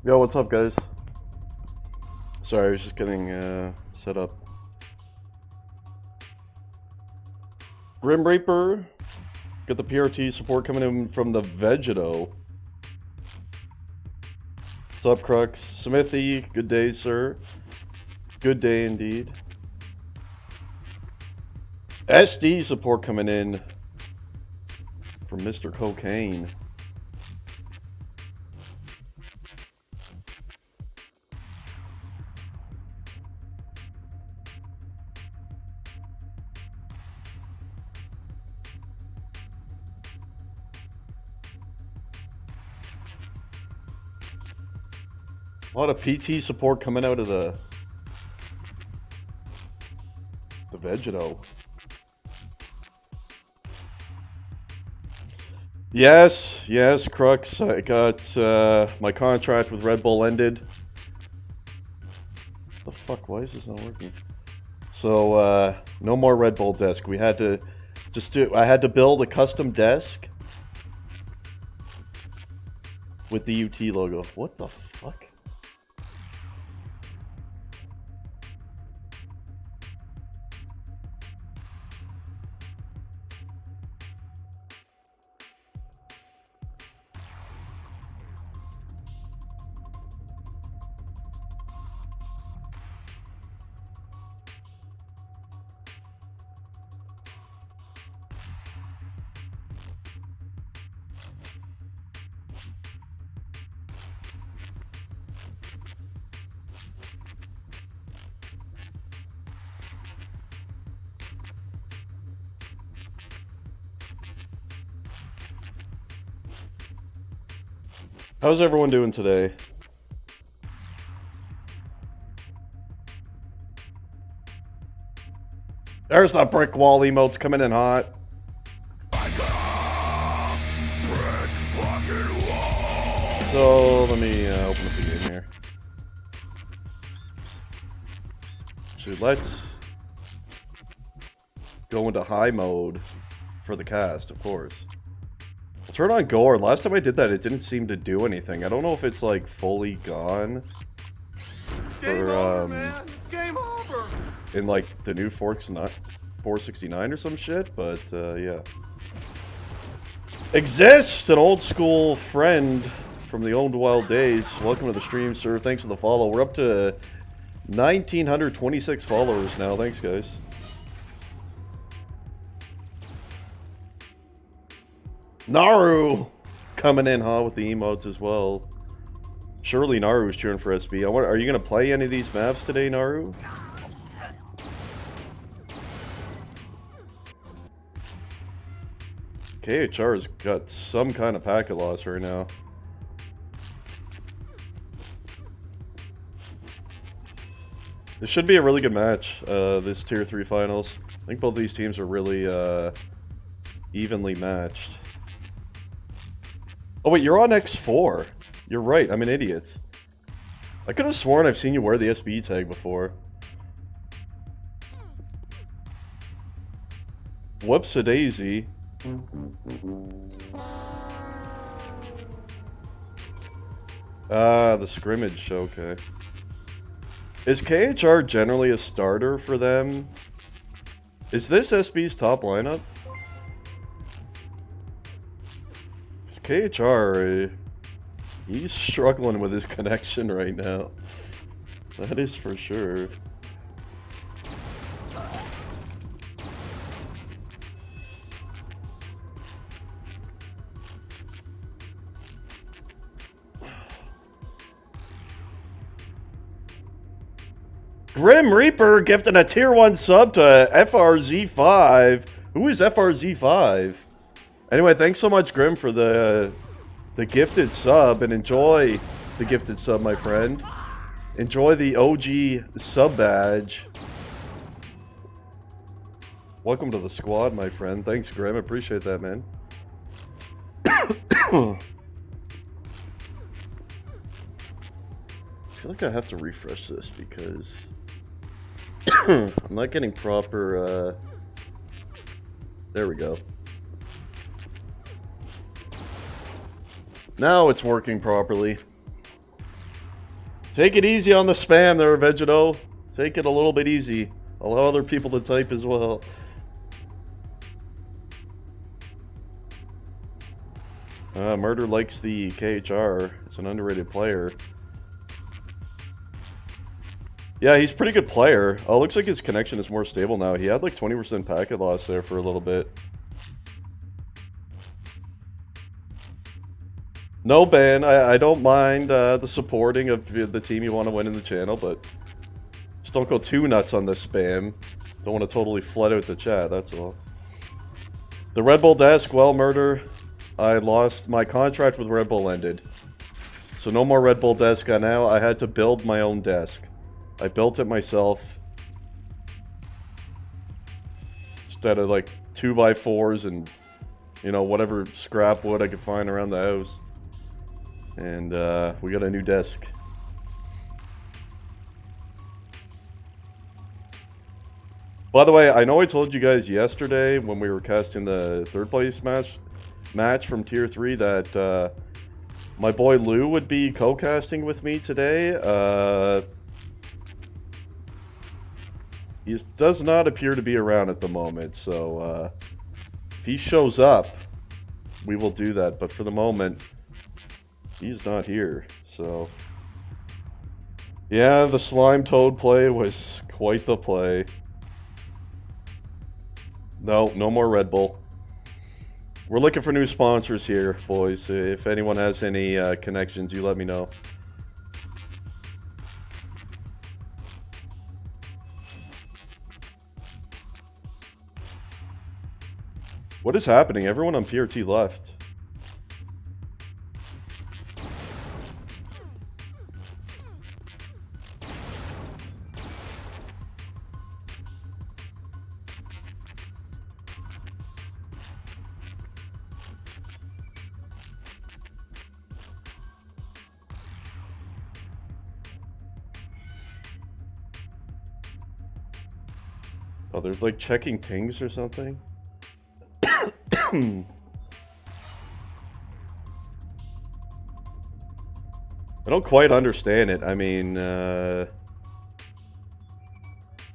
Yo, what's up, guys? Sorry, I was just getting set up. Grim Reaper, get the PrT support coming in from the Vegeto. What's up, Crux? Smithy, good day, sir. Good day indeed. SD support coming in from Mr. Cocaine. A lot of PT support coming out of the Vegeto. Yes, Crux. I got my contract with Red Bull ended. The fuck? Why is this not working? So no more Red Bull desk. We had to I had to build a custom desk with the UT logo. What the fuck? How's everyone doing today? There's the brick wall emotes coming in hot. So let me open up the game here. Actually, let's go into high mode for the cast, of course. I'll turn on Gore. Last time I did that, it didn't seem to do anything. I don't know if it's like fully gone. Game over, man. Game over. In like the new 469 or some shit, but yeah. Exist, an old school friend from the old wild days. Welcome to the stream, sir. Thanks for the follow. We're up to 1,926 followers now. Thanks, guys. Naru coming in hot with the emotes as well. Surely Naru's cheering for SB. Are you going to play any of these maps today, Naru? KHR's got some kind of packet loss right now. This should be a really good match, this Tier 3 finals. I think both these teams are really evenly matched. Oh wait, you're on X4. You're right, I'm an idiot. I could have sworn I've seen you wear the SB tag before. Whoops-a-daisy. Ah, the scrimmage, okay. Is KHR generally a starter for them? Is this SB's top lineup? KHR, he's struggling with his connection right now. That is for sure. Grim Reaper gifting a tier 1 sub to FRZ5. Who is FRZ5? Anyway, thanks so much, Grim, for the gifted sub, and enjoy the gifted sub, my friend. Enjoy the OG sub badge. Welcome to the squad, my friend. Thanks, Grim. Appreciate that, man. I feel like I have to refresh this because I'm not getting proper, there we go. Now it's working properly. Take it easy on the spam there, Vegeto. Take it a little bit easy. Allow other people to type as well. Murder likes the KHR. It's an underrated player. Yeah, he's a pretty good player. Oh, looks like his connection is more stable now. He had like 20% packet loss there for a little bit. No, Ben, I don't mind the supporting of the team you want to win in the channel, but just don't go too nuts on this spam. Don't want to totally flood out the chat, that's all. The Red Bull desk, well, Murder, I lost, my contract with Red Bull ended. So no more Red Bull desk now. I had to build my own desk. I built it myself. Instead of like 2x4s and, you know, whatever scrap wood I could find around the house. And we got a new desk. By the way, I know I told you guys yesterday when we were casting the third place match from Tier 3 that my boy Lou would be co-casting with me today. He does not appear to be around at the moment, so if he shows up, we will do that. But for the moment, he's not here, so... Yeah, the Slime Toad play was quite the play. No, no more Red Bull. We're looking for new sponsors here, boys. If anyone has any connections, you let me know. What is happening? Everyone on PrT left. Oh, they're like checking pings or something? I don't quite understand it. I mean,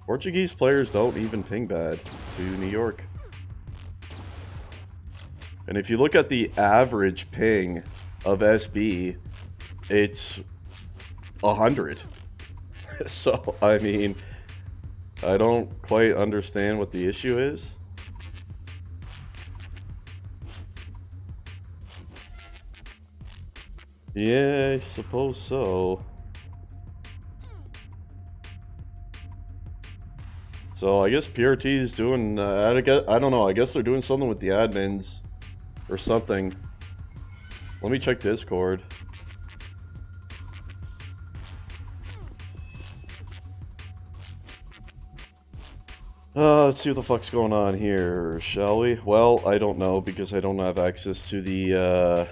Portuguese players don't even ping bad to New York. And if you look at the average ping of SB, it's 100. So, I mean, I don't quite understand what the issue is. Yeah, I suppose so. So I guess PrT is doing, I don't know, I guess they're doing something with the admins or something. Let me check Discord. Let's see what the fuck's going on here, shall we? Well, I don't know because I don't have access to the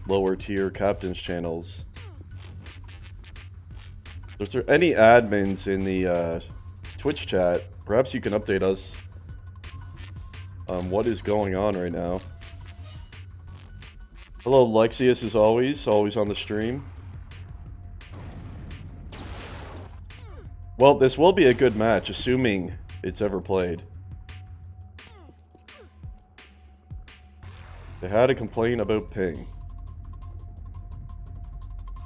lower tier captains channels. Is there any admins in the Twitch chat? Perhaps you can update us on what is going on right now. Hello, Lexius, as always on the stream. Well, this will be a good match, assuming it's ever played. They had a complaint about ping.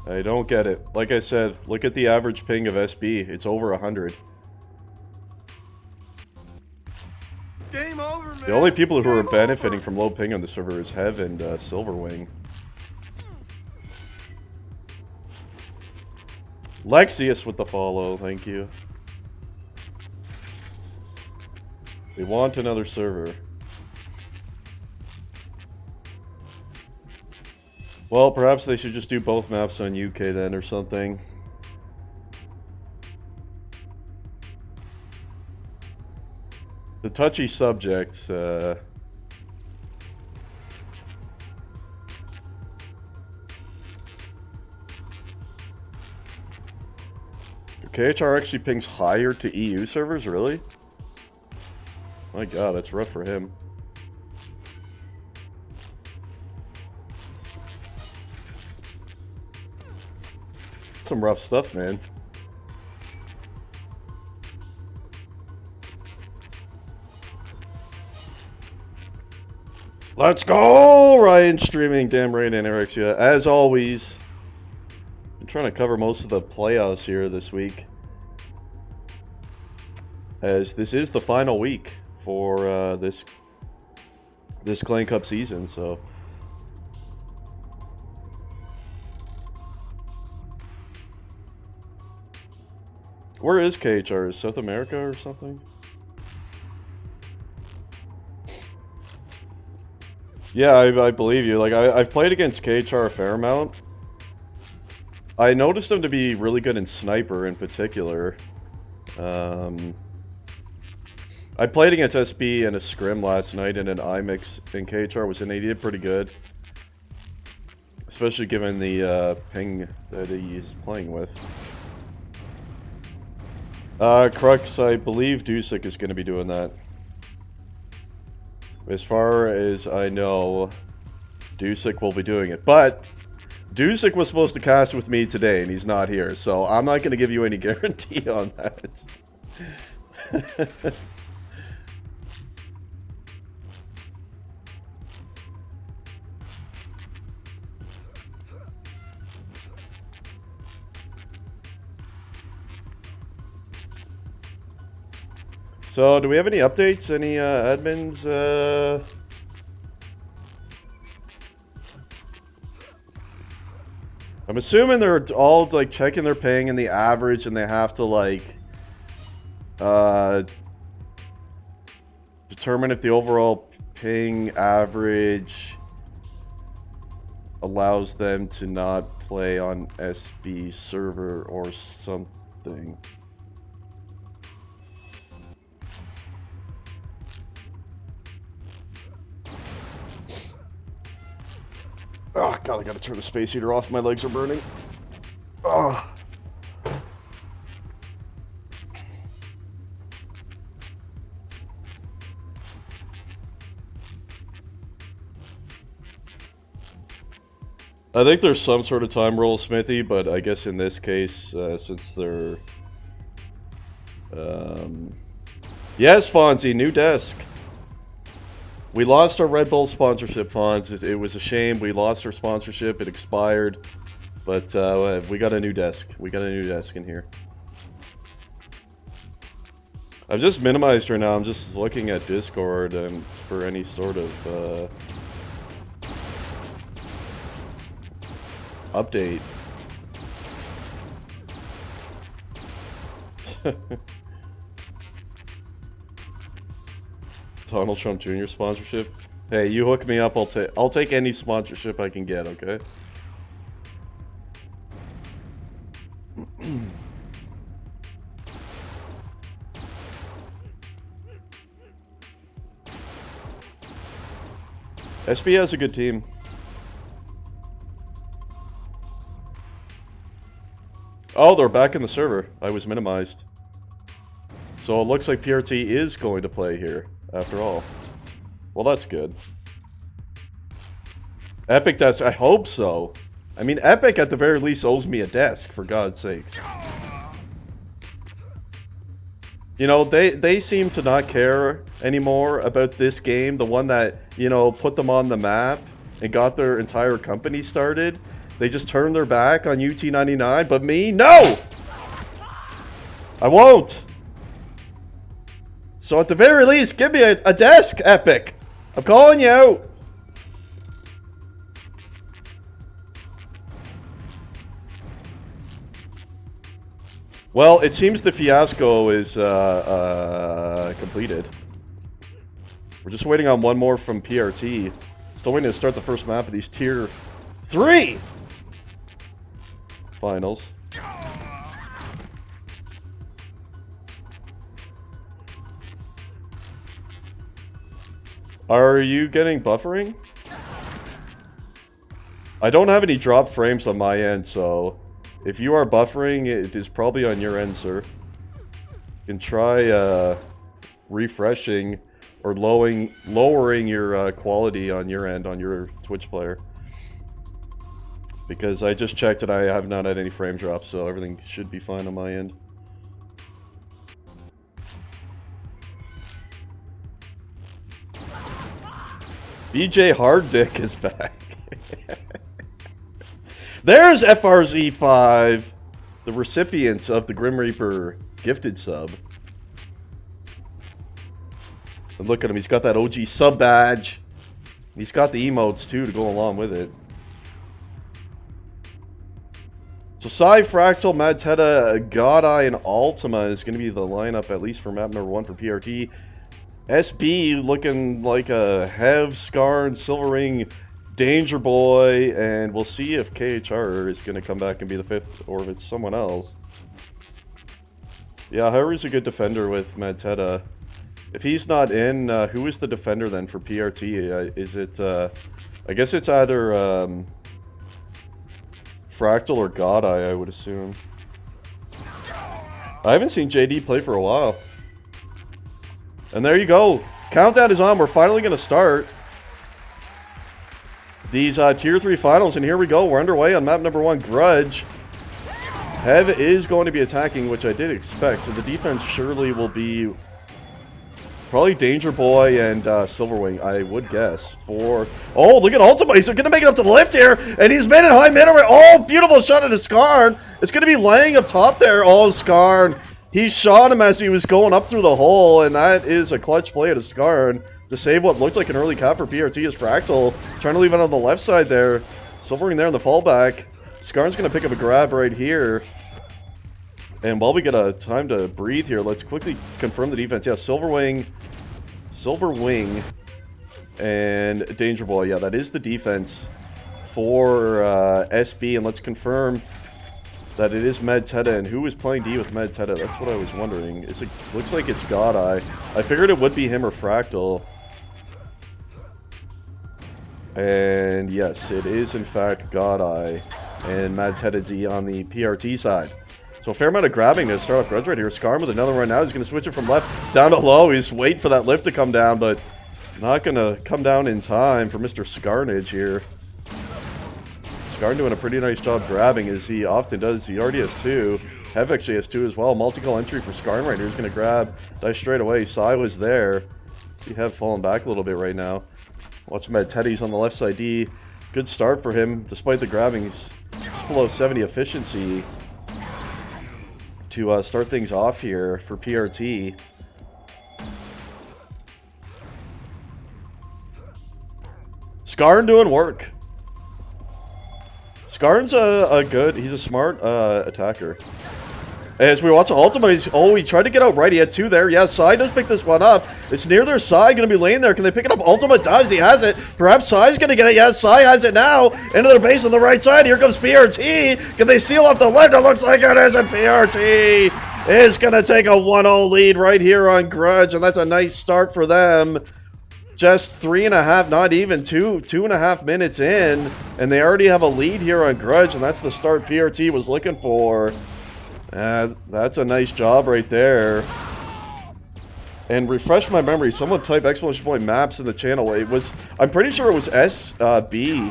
I don't get it. Like I said, look at the average ping of SB. It's over 100. Game over, man. The only people who are benefiting from low ping on the server is Hev and Silverwing. Lexius with the follow, thank you. They want another server. Well, perhaps they should just do both maps on UK then or something. The touchy subject, KHR actually pings higher to EU servers, really? My god, that's rough for him. Some rough stuff, man. Let's go! Ryan streaming, damn right, Anorexia. As always, I'm trying to cover most of the playoffs here this week, as this is the final week for this Clan Cup season, so... Where is KHR? Is South America or something? Yeah, I believe you. Like, I've played against KHR a fair amount. I noticed him to be really good in Sniper in particular. I played against SB in a scrim last night in an iMix, and KHR was in it. He did pretty good. Especially given the ping that he's playing with. Crux, I believe Dusik is going to be doing that. As far as I know, Dusik will be doing it. But Dusik was supposed to cast with me today, and he's not here. So I'm not going to give you any guarantee on that. So, do we have any updates? Any admins? I'm assuming they're all like checking their ping and the average, and they have to like determine if the overall ping average allows them to not play on SB server or something. Oh, God, I gotta turn the space heater off. My legs are burning. Oh. I think there's some sort of time roll, Smithy, but I guess in this case, since they're... Yes, Fonzie, new desk. We lost our Red Bull sponsorship, Fonz. It was a shame. We lost our sponsorship. It expired. But we got a new desk. We got a new desk in here. I've just minimized her now. I'm just looking at Discord and for any sort of update. Donald Trump Jr. sponsorship. Hey, you hook me up. I'll take any sponsorship I can get. Okay. SB has a good team. Oh, they're back in the server. I was minimized. So it looks like PrT is going to play here, after all. Well, that's good. Epic desk, I hope so. I mean, Epic at the very least owes me a desk, for God's sakes. You know, they seem to not care anymore about this game, the one that, you know, put them on the map and got their entire company started. They just turned their back on UT99, but me, no! I won't! So at the very least, give me a desk, Epic! I'm calling you out! Well, it seems the fiasco is completed. We're just waiting on one more from PrT. Still waiting to start the first map of these Tier 3 finals. Are you getting buffering? I don't have any drop frames on my end, so if you are buffering, it is probably on your end, sir. You can try refreshing or lowering your quality on your end, on your Twitch player. Because I just checked and I have not had any frame drops, so everything should be fine on my end. BJ Harddick is back. There's FRZ5, the recipients of the Grim Reaper gifted sub. And look at him, he's got that OG sub badge. He's got the emotes too to go along with it. So Psy, Fractal, Madteta, Godeye, and Ultima is going to be the lineup, at least for map number 1 for PRT. SB looking like a Hev, Skarn, Silver Ring, Danger Boy, and we'll see if KHR is going to come back and be the 5th, or if it's someone else. Yeah, Haru's a good defender with Madteta. If he's not in, who is the defender then for PRT? Is it, I guess it's either Fractal or Godeye, I would assume. I haven't seen JD play for a while. And there you go. Countdown is on. We're finally going to start these Tier 3 finals. And here we go. We're underway on map number 1, Grudge. Hev is going to be attacking, which I did expect. So the defense surely will be probably Danger Boy and Silverwing, I would guess. For oh, look at Ultima. He's going to make it up to the lift here. And he's made it high mid. Oh, beautiful shot at Skarn. It's going to be laying up top there. Oh, Skarn. He shot him as he was going up through the hole, and that is a clutch play at Skarn to save what looked like an early cap for PRT as Fractal trying to leave it on the left side there. Silverwing there in the fallback. Skarn's going to pick up a grab right here. And while we get a time to breathe here, let's quickly confirm the defense. Yeah, Silverwing, and Danger Boy. Yeah, that is the defense for SB, and let's confirm that it is Madteta, and who is playing D with Madteta? That's what I was wondering. It looks like it's Godeye. I figured it would be him or Fractal. And yes, it is in fact Godeye and Madteta D on the PRT side. So a fair amount of grabbing to start off Grudge right here. Skarn with another one now. He's going to switch it from left down to low. He's waiting for that lift to come down, but not going to come down in time for Mr. Skarnage here. Skarn doing a pretty nice job grabbing, as he often does. He already has 2. Hev actually has 2 as well. Multi-call entry for Skarn right here. He's going to grab, dive straight away. Sai was there. See Hev falling back a little bit right now. Watch Madteta on the left side D. Good start for him, despite the grabbing. He's just below 70 efficiency to start things off here for PRT. Skarn doing work. Skarn's he's a smart attacker. As we watch Ultima, he tried to get out right. He had 2 there. Yeah, Sai does pick this one up. It's near their Sai, going to be laying there. Can they pick it up? Ultima does. He has it. Perhaps Sai's going to get it. Yeah, Sai has it now. Into their base on the right side. Here comes PRT. Can they seal off the left? It looks like it is. And PRT is going to take a 1-0 lead right here on Grudge. And that's a nice start for them. Just 3.5, not even 2.5 minutes in, and they already have a lead here on Grudge, and that's the start PRT was looking for. That's a nice job right there. And refresh my memory, someone type exclamation point maps in the channel. I'm pretty sure it was SB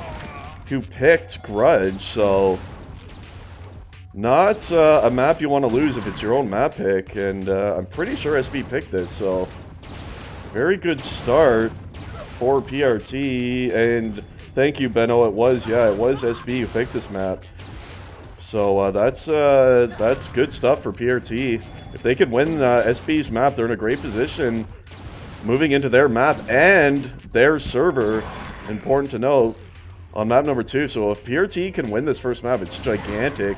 who picked Grudge, so not a map you want to lose if it's your own map pick, and I'm pretty sure SB picked this, so very good start for PRT, and thank you, Benno. It was SB who picked this map. So that's good stuff for PRT. If they can win SB's map, they're in a great position moving into their map and their server. Important to note on map number 2. So if PRT can win this first map, it's gigantic.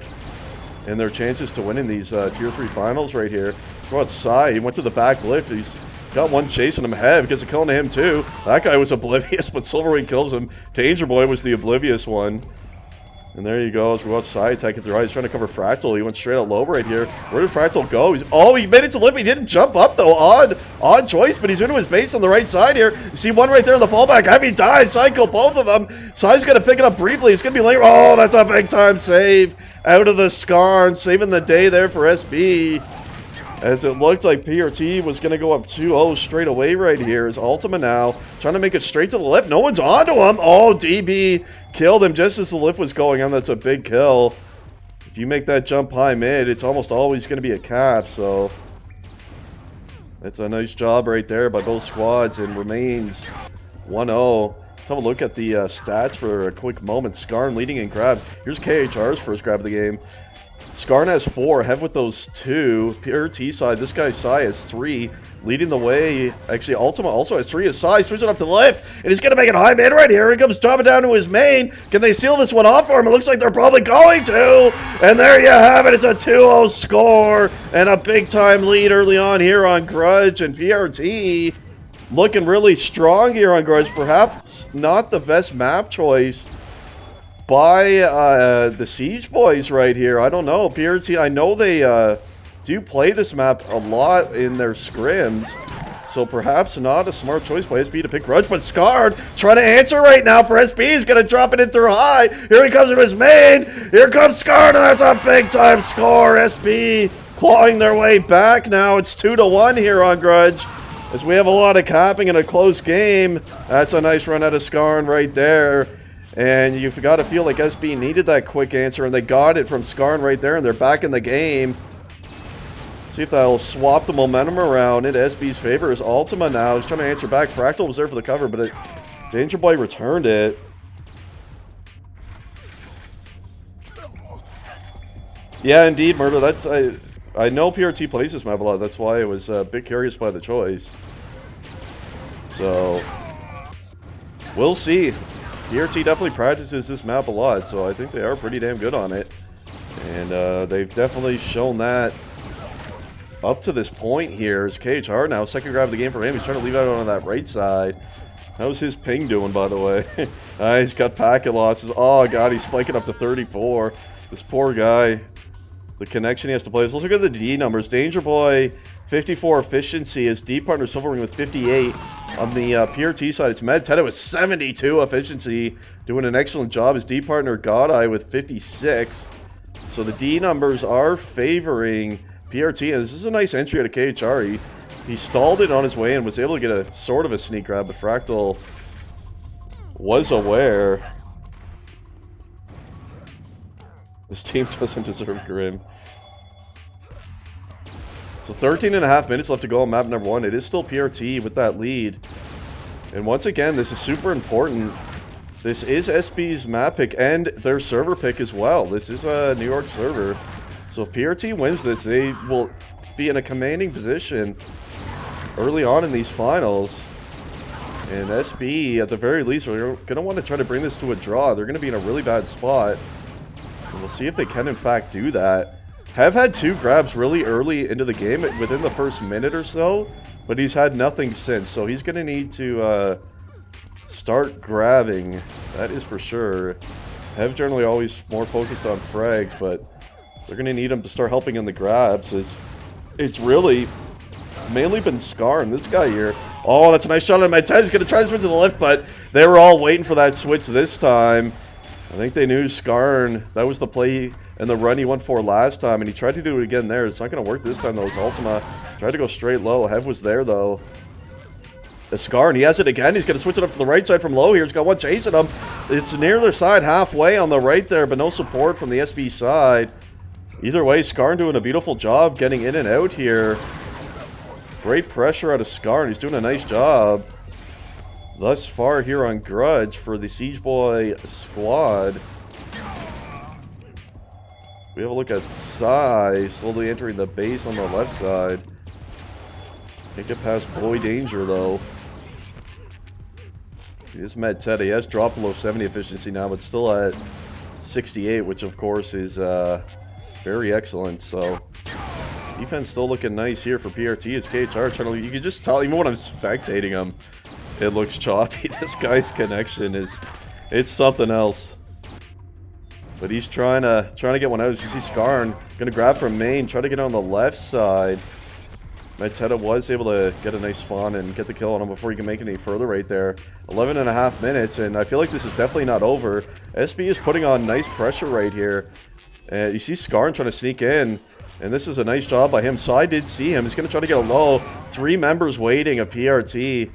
And their chances to winning these Tier 3 finals right here. Go outside. He went to the back lift. He's got one chasing him. Hev gets a kill on him too. That guy was oblivious, but Silverwing kills him. Danger Boy was the oblivious one. And there you go, as we watch Sai attack it through right. He's trying to cover Fractal. He went straight out low right here. Where did Fractal go? He made it to lift. He didn't jump up though. Odd choice, but he's into his base on the right side here. You see one right there in the fallback. Heavy dies. Sai killed both of them. Sai's gonna pick it up briefly. He's gonna be late. Oh, that's a big time save out of the Skarn, saving the day there for SB. as it looked like PrT was going to go up 2-0 straight away right here. Is Ultima now trying to make it straight to the lift. No one's onto him. Oh, DB killed him just as the lift was going on. That's a big kill. If you make that jump high mid, it's almost always going to be a cap, so that's a nice job right there by both squads, and remains 1-0. Let's have a look at the stats for a quick moment. Skarn leading in grabs. Here's KHR's first grab of the game. Skarn has 4. Hev with those 2. PrT side, this guy's Sai has 3. Leading the way. Actually, Ultima also has 3. His Sai switching up to the left. And he's going to make it high mid right here. He comes dropping down to his main. Can they seal this one off for him? It looks like they're probably going to. And there you have it. It's a 2-0 score. And a big time lead early on here on Grudge. And PrT looking really strong here on Grudge. Perhaps not the best map choice by the Siege Boys right here. I don't know. PrT, I know they do play this map a lot in their scrims, so perhaps not a smart choice by SB to pick Grudge, but Scarred trying to answer right now for SB. He's going to drop it in through high. Here he comes with his main. Here comes Scarred, and that's a big-time score. SB clawing their way back now. It's 2-1 here on Grudge, as we have a lot of capping in a close game. That's a nice run out of Skarn right there. And you've got to feel like SB needed that quick answer, and they got it from Skarn right there, and they're back in the game. See if that'll swap the momentum around into SB's favor. As Ultima now is trying to answer back. Fractal was there for the cover, but Danger Boy returned it. Yeah, indeed, Murder. That's I know PrT plays this map a lot. That's why I was a bit curious by the choice. So we'll see. PrT definitely practices this map a lot, so I think they are pretty damn good on it. And they've definitely shown that up to this point here. Is KHR now, second grab of the game for him. He's trying to leave out on that right side. How's his ping doing, by the way? He's got packet losses. Oh, God, he's spiking up to 34. This poor guy. The connection he has to play. Let's look at the D numbers. Danger Boy, 54 efficiency. His D partner Silverwing with 58. On the PrT side, it's Medteta with 72 efficiency. Doing an excellent job. His D partner Godeye with 56. So the D numbers are favoring PrT. And this is a nice entry out of KHR. He stalled it on his way and was able to get a sort of a sneak grab, but Fractal was aware. This team doesn't deserve Grim. So 13.5 minutes left to go on map number 1. It is still PrT with that lead. And once again, this is super important. This is SB's map pick and their server pick as well. This is a New York server. So if PrT wins this, they will be in a commanding position early on in these finals. And SB, at the very least, are going to want to try to bring this to a draw. They're going to be in a really bad spot. And we'll see if they can, in fact, do that. Have had 2 grabs really early into the game, within the first minute or so, but he's had nothing since. So he's going to need to start grabbing. That is for sure. Have generally always more focused on frags, but they're going to need him to start helping in the grabs. It's really mainly been Skarn, this guy here. Oh, that's a nice shot on my 10. He's going to try to switch to the left, but they were all waiting for that switch this time. I think they knew Skarn. That was the play and the run he went for last time, and he tried to do it again there. It's not going to work this time, though. His Ultima tried to go straight low. Hev was there, though. The Skarn, he has it again. He's going to switch it up to the right side from low here. He's got one chasing him. It's near their side, halfway on the right there, but no support from the SB side. Either way, Skarn doing a beautiful job getting in and out here. Great pressure out of Skarn. He's doing a nice job thus far here on Grudge for the Siege Boy squad. We have a look at Sai slowly entering the base on the left side. Can't get past Boy Danger, though. He is Medteta. He has dropped below 70 efficiency now, but still at 68, which of course is very excellent. So defense still looking nice here for PrT. It's KHR trying to, you can just tell, even when I'm spectating him, it looks choppy. This guy's connection it's something else. But he's trying to get one out. As you see Skarn gonna grab from main, try to get on the left side. Medteta was able to get a nice spawn and get the kill on him before he can make it any further right there. 11.5 minutes, and I feel like this is definitely not over. SB is putting on nice pressure right here. And you see Skarn trying to sneak in. And this is a nice job by him. Sai did see him. He's going to try to get a low. 3 members waiting, a PRT.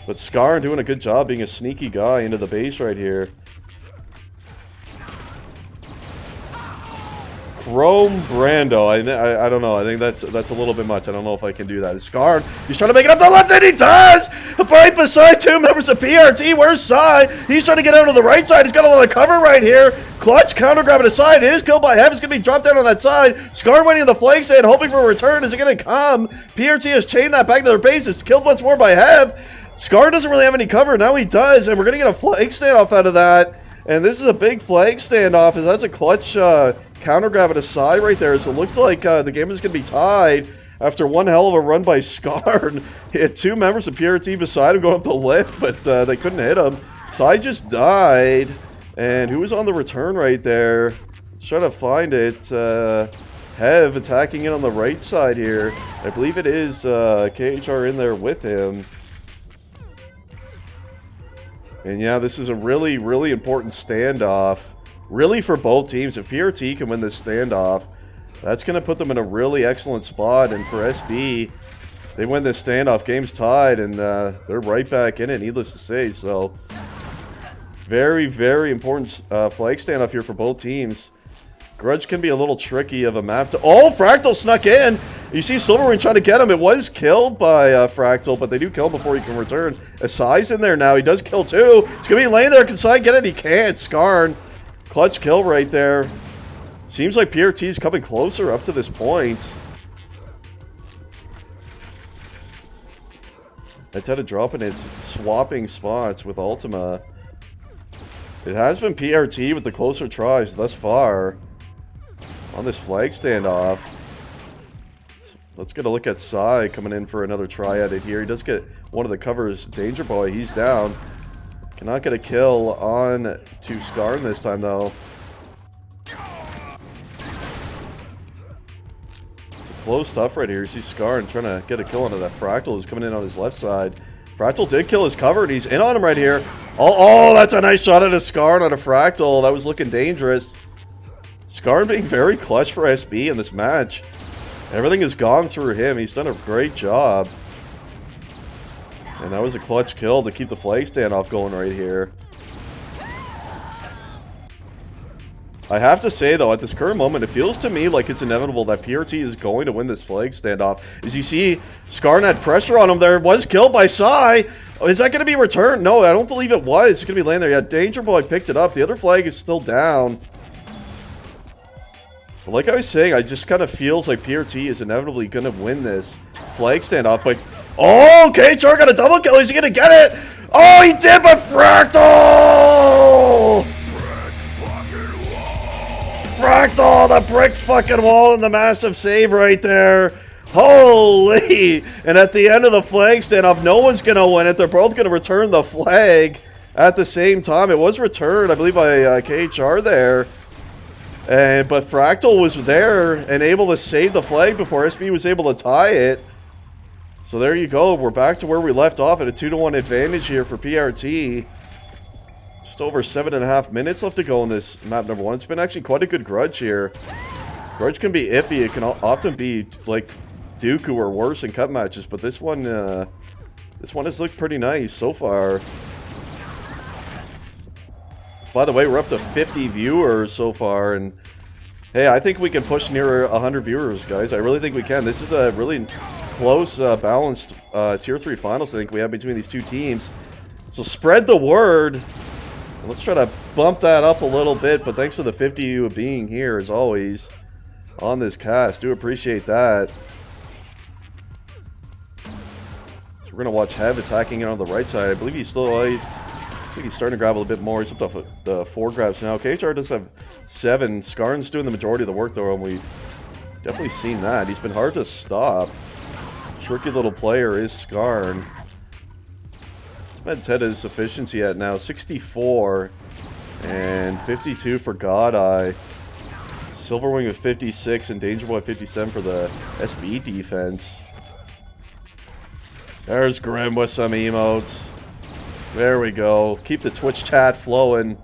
But Scar doing a good job being a sneaky guy into the base right here. Chrome Brando. I don't know. I think that's a little bit much. I don't know if I can do that. It's Scar. He's trying to make it up the left, and he does! Right beside 2 members of PRT. Where's Sai? He's trying to get out to the right side. He's got a lot of cover right here. Clutch counter grabbing aside. It is killed by Hev. It's going to be dropped down on that side. Scar waiting in the flank stand, hoping for a return. Is it going to come? PRT has chained that back to their base. It's killed once more by Hev. Scar doesn't really have any cover. Now he does, and we're going to get a flag standoff out of that. And this is a big flag standoff, as that's a clutch counter grab at a side right there. So it looked like the game is going to be tied after one hell of a run by Scar. He had 2 members of PRT beside him going up the lift, but they couldn't hit him. Side just died. And who was on the return right there? Let's try to find it. Hev attacking it on the right side here. I believe it is KHR in there with him. And yeah, this is a really, really important standoff. Really for both teams. If PRT can win this standoff, that's going to put them in a really excellent spot. And for SB, they win this standoff. Game's tied, and they're right back in it, needless to say. So, very, very important flag standoff here for both teams. Grudge can be a little tricky of a map to... Oh, Fractal snuck in! You see Silverwing trying to get him. It was killed by Fractal, but they do kill him before he can return. Asai's in there now. He does kill 2. It's going to be laying there. Can Asai get it? He can't. Skarn. Clutch kill right there. Seems like PRT is coming closer up to this point. I tend to drop in it, swapping spots with Ultima. It has been PRT with the closer tries thus far on this flag standoff. Let's get a look at Sai coming in for another try at it here. He does get one of the covers. Danger Boy, he's down. Cannot get a kill on to Skarn this time, though. It's close stuff right here. You see Skarn trying to get a kill onto that Fractal who's coming in on his left side. Fractal did kill his cover, and he's in on him right here. Oh, that's a nice shot at a Skarn on a Fractal. That was looking dangerous. Skarn being very clutch for SB in this match. Everything has gone through him. He's done a great job. And that was a clutch kill to keep the flag standoff going right here. I have to say, though, at this current moment, it feels to me like it's inevitable that PRT is going to win this flag standoff. As you see, Skarn had pressure on him there. Was killed by Sai. Oh, is that going to be returned? No, I don't believe it was. It's going to be laying there. Yeah, Danger Boy picked it up. The other flag is still down. But like I was saying, I just kind of feels like PRT is inevitably going to win this flag standoff. But, oh, KHR got a double kill. Is he going to get it? Oh, he did, but Fractal! Fractal, the brick fucking wall, and the massive save right there. Holy! And at the end of the flag standoff, no one's going to win it. They're both going to return the flag at the same time. It was returned, I believe, by KHR there. But Fractal was there and able to save the flag before SB was able to tie it. So there you go. We're back to where we left off at a 2-1 advantage here for PRT. Just over 7.5 minutes left to go in this map number 1. It's been actually quite a good Grudge here. Grudge can be iffy. It can often be like Dooku or worse in cup matches, but this one has looked pretty nice so far. By the way, we're up to 50 viewers so far, and hey, I think we can push near 100 viewers, guys. I really think we can. This is a really close, balanced Tier 3 finals, I think, we have between these two teams. So spread the word. Let's try to bump that up a little bit, but thanks for the 50 of you being here, as always, on this cast. Do appreciate that. So we're going to watch Hev attacking it on the right side. I believe he's still... looks like he's starting to grab a little bit more. He's up to the 4 grabs now. KHR does have 7. Skarn's doing the majority of the work, though, and we've definitely seen that. He's been hard to stop. Tricky little player is Skarn. What's Medteda's efficiency at now? 64 and 52 for Godeye. Silverwing with 56 and Danger Boy at 57 for the SB defense. There's Grim with some emotes. There we go. Keep the Twitch chat flowing.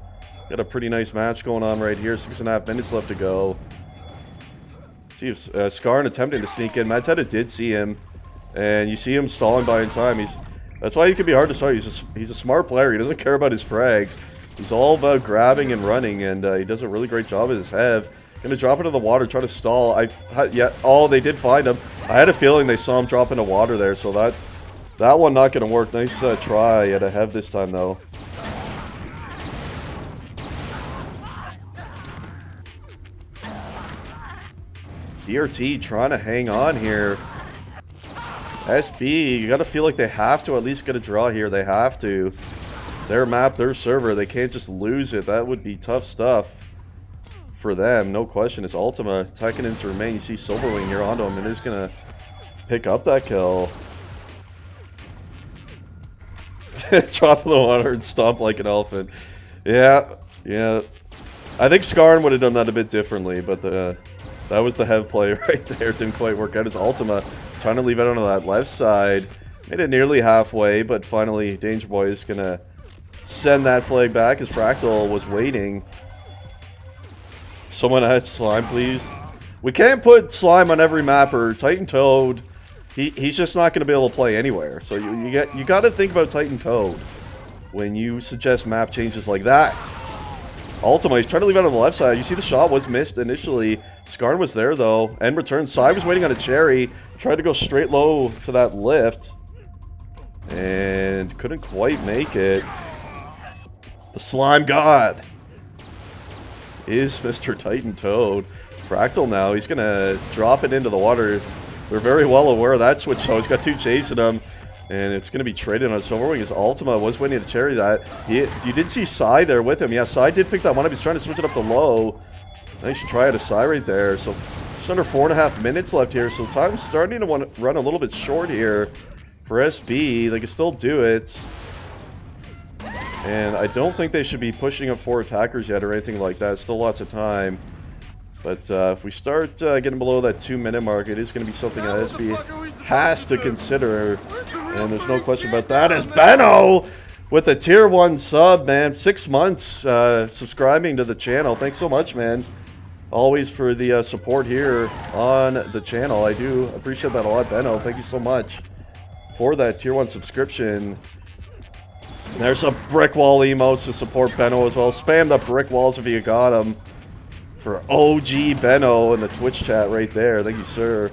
Got a pretty nice match going on right here. 6.5 minutes left to go. See if Skarn attempting to sneak in. Magteta did see him, and you see him stalling by in time. That's why he can be hard to start. He's a smart player. He doesn't care about his frags. He's all about grabbing and running, and he does a really great job with his hev. Gonna drop into the water, try to stall. Oh, they did find him. I had a feeling they saw him drop into water there, so that one not gonna work. Nice try at a hev this time though. PrT trying to hang on here. SB, you gotta feel like they have to at least get a draw here. They have to. Their map, their server, they can't just lose it. That would be tough stuff for them, no question. It's Ultima attacking into remain. You see Silverwing here onto him, and is gonna pick up that kill. Drop in the water and stomp like an elephant. Yeah. I think Skarn would have done that a bit differently, but that was the hev play right there. It didn't quite work out. It's Ultima trying to leave it on that left side. Made it nearly halfway, but finally Danger Boy is gonna send that flag back as Fractal was waiting. Someone add Slime, please. We can't put Slime on every map, or Titan Toad. He's just not going to be able to play anywhere. So you got to think about Titan Toad when you suggest map changes like that. Ultima, he's trying to leave it on the left side. You see the shot was missed initially. Skarn was there though. End return. Sai was waiting on a cherry. Tried to go straight low to that lift. And couldn't quite make it. The Slime God is Mr. Titan Toad. Fractal now, he's gonna drop it into the water. We're very well aware of that switch, so he's got two chasing him, and it's gonna be traded on Silverwing. His Ultima was waiting to cherry that. You did see Sai there with him. Yeah, Sai did pick that one up. He's trying to switch it up to low. Nice try at a Sai right there. So just under 4.5 minutes left here, so time's starting to run a little bit short here for SB. They can still do it. And I don't think they should be pushing up 4 attackers yet or anything like that. Still lots of time. But if we start getting below that 2-minute mark, it is going to be something that SB has to consider. And there's no question about that. As Benno with the tier 1 sub, man. 6 months subscribing to the channel. Thanks so much, man. Always for the support here on the channel. I do appreciate that a lot, Benno. Thank you so much for that tier 1 subscription. And there's some brick wall emotes to support Benno as well. Spam the brick walls if you got them. For OG Benno in the Twitch chat right there. Thank you, sir.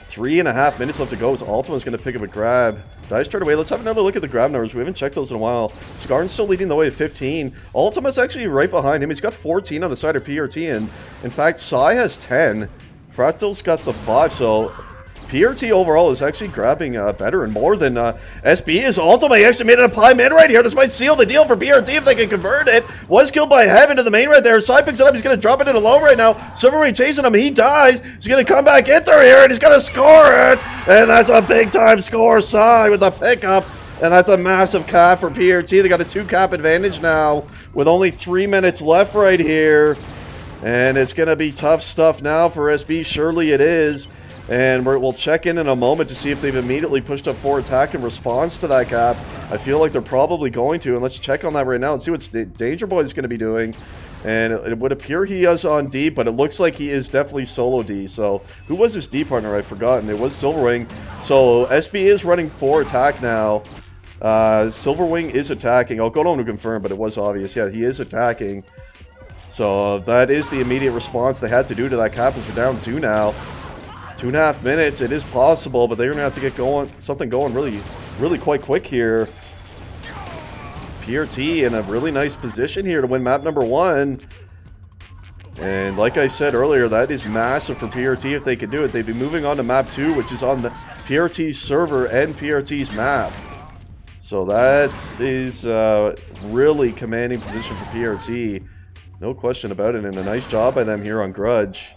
3.5 minutes left to go. So Ultima's going to pick up a grab. Dice turned away. Let's have another look at the grab numbers. We haven't checked those in a while. Skarn's still leading the way at 15. Ultima's actually right behind him. He's got 14 on the side of PrT. And in fact, Sai has 10. Fractal's got the 5. So PrT overall is actually grabbing better and more than SB is. Ultima, he actually made it a pie mid right here. This might seal the deal for PrT if they can convert it. Was killed by Heaven to the main right there. Sai picks it up. He's going to drop it into low right now. Silverwing chasing him. He dies. He's going to come back in through here, and he's going to score it. And that's a big-time score. Sai with a pickup. And that's a massive cap for PrT. They got a 2-cap advantage now with only 3 minutes left right here. And it's going to be tough stuff now for SB. Surely it is. And we'll check in a moment to see if they've immediately pushed up 4 attack in response to that cap. I feel like they're probably going to. And let's check on that right now and see what Danger Boy is going to be doing. And it would appear he is on D, but it looks like he is definitely solo D. So who was his D partner? I've forgotten. It was Silverwing. So SB is running 4 attack now. Silverwing is attacking. I'll go on to confirm, but it was obvious. Yeah, he is attacking. So that is the immediate response they had to do to that cap as we're down 2 now. 2.5 minutes. It is possible, but they're gonna have to get something going really quite quick here. PrT in a really nice position here to win map number 1. And like I said earlier, that is massive for PrT if they can do it. They'd be moving on to map 2, which is on the PrT's server and PrT's map. So that is really commanding position for PrT. No question about it, and a nice job by them here on Grudge.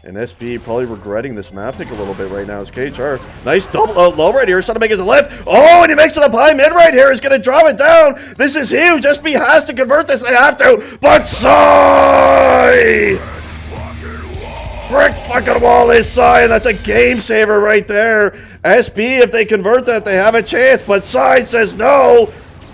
And SB probably regretting this map pick a little bit right now. It's KHR. Nice double out low right here. He's trying to make his lift. Oh, and he makes it up high mid right here. He's going to drop it down. This is huge. SB has to convert this. They have to. But Sai! Brick fucking wall is Sai, and that's a game saver right there. SB, if they convert that, they have a chance. But Sai says no.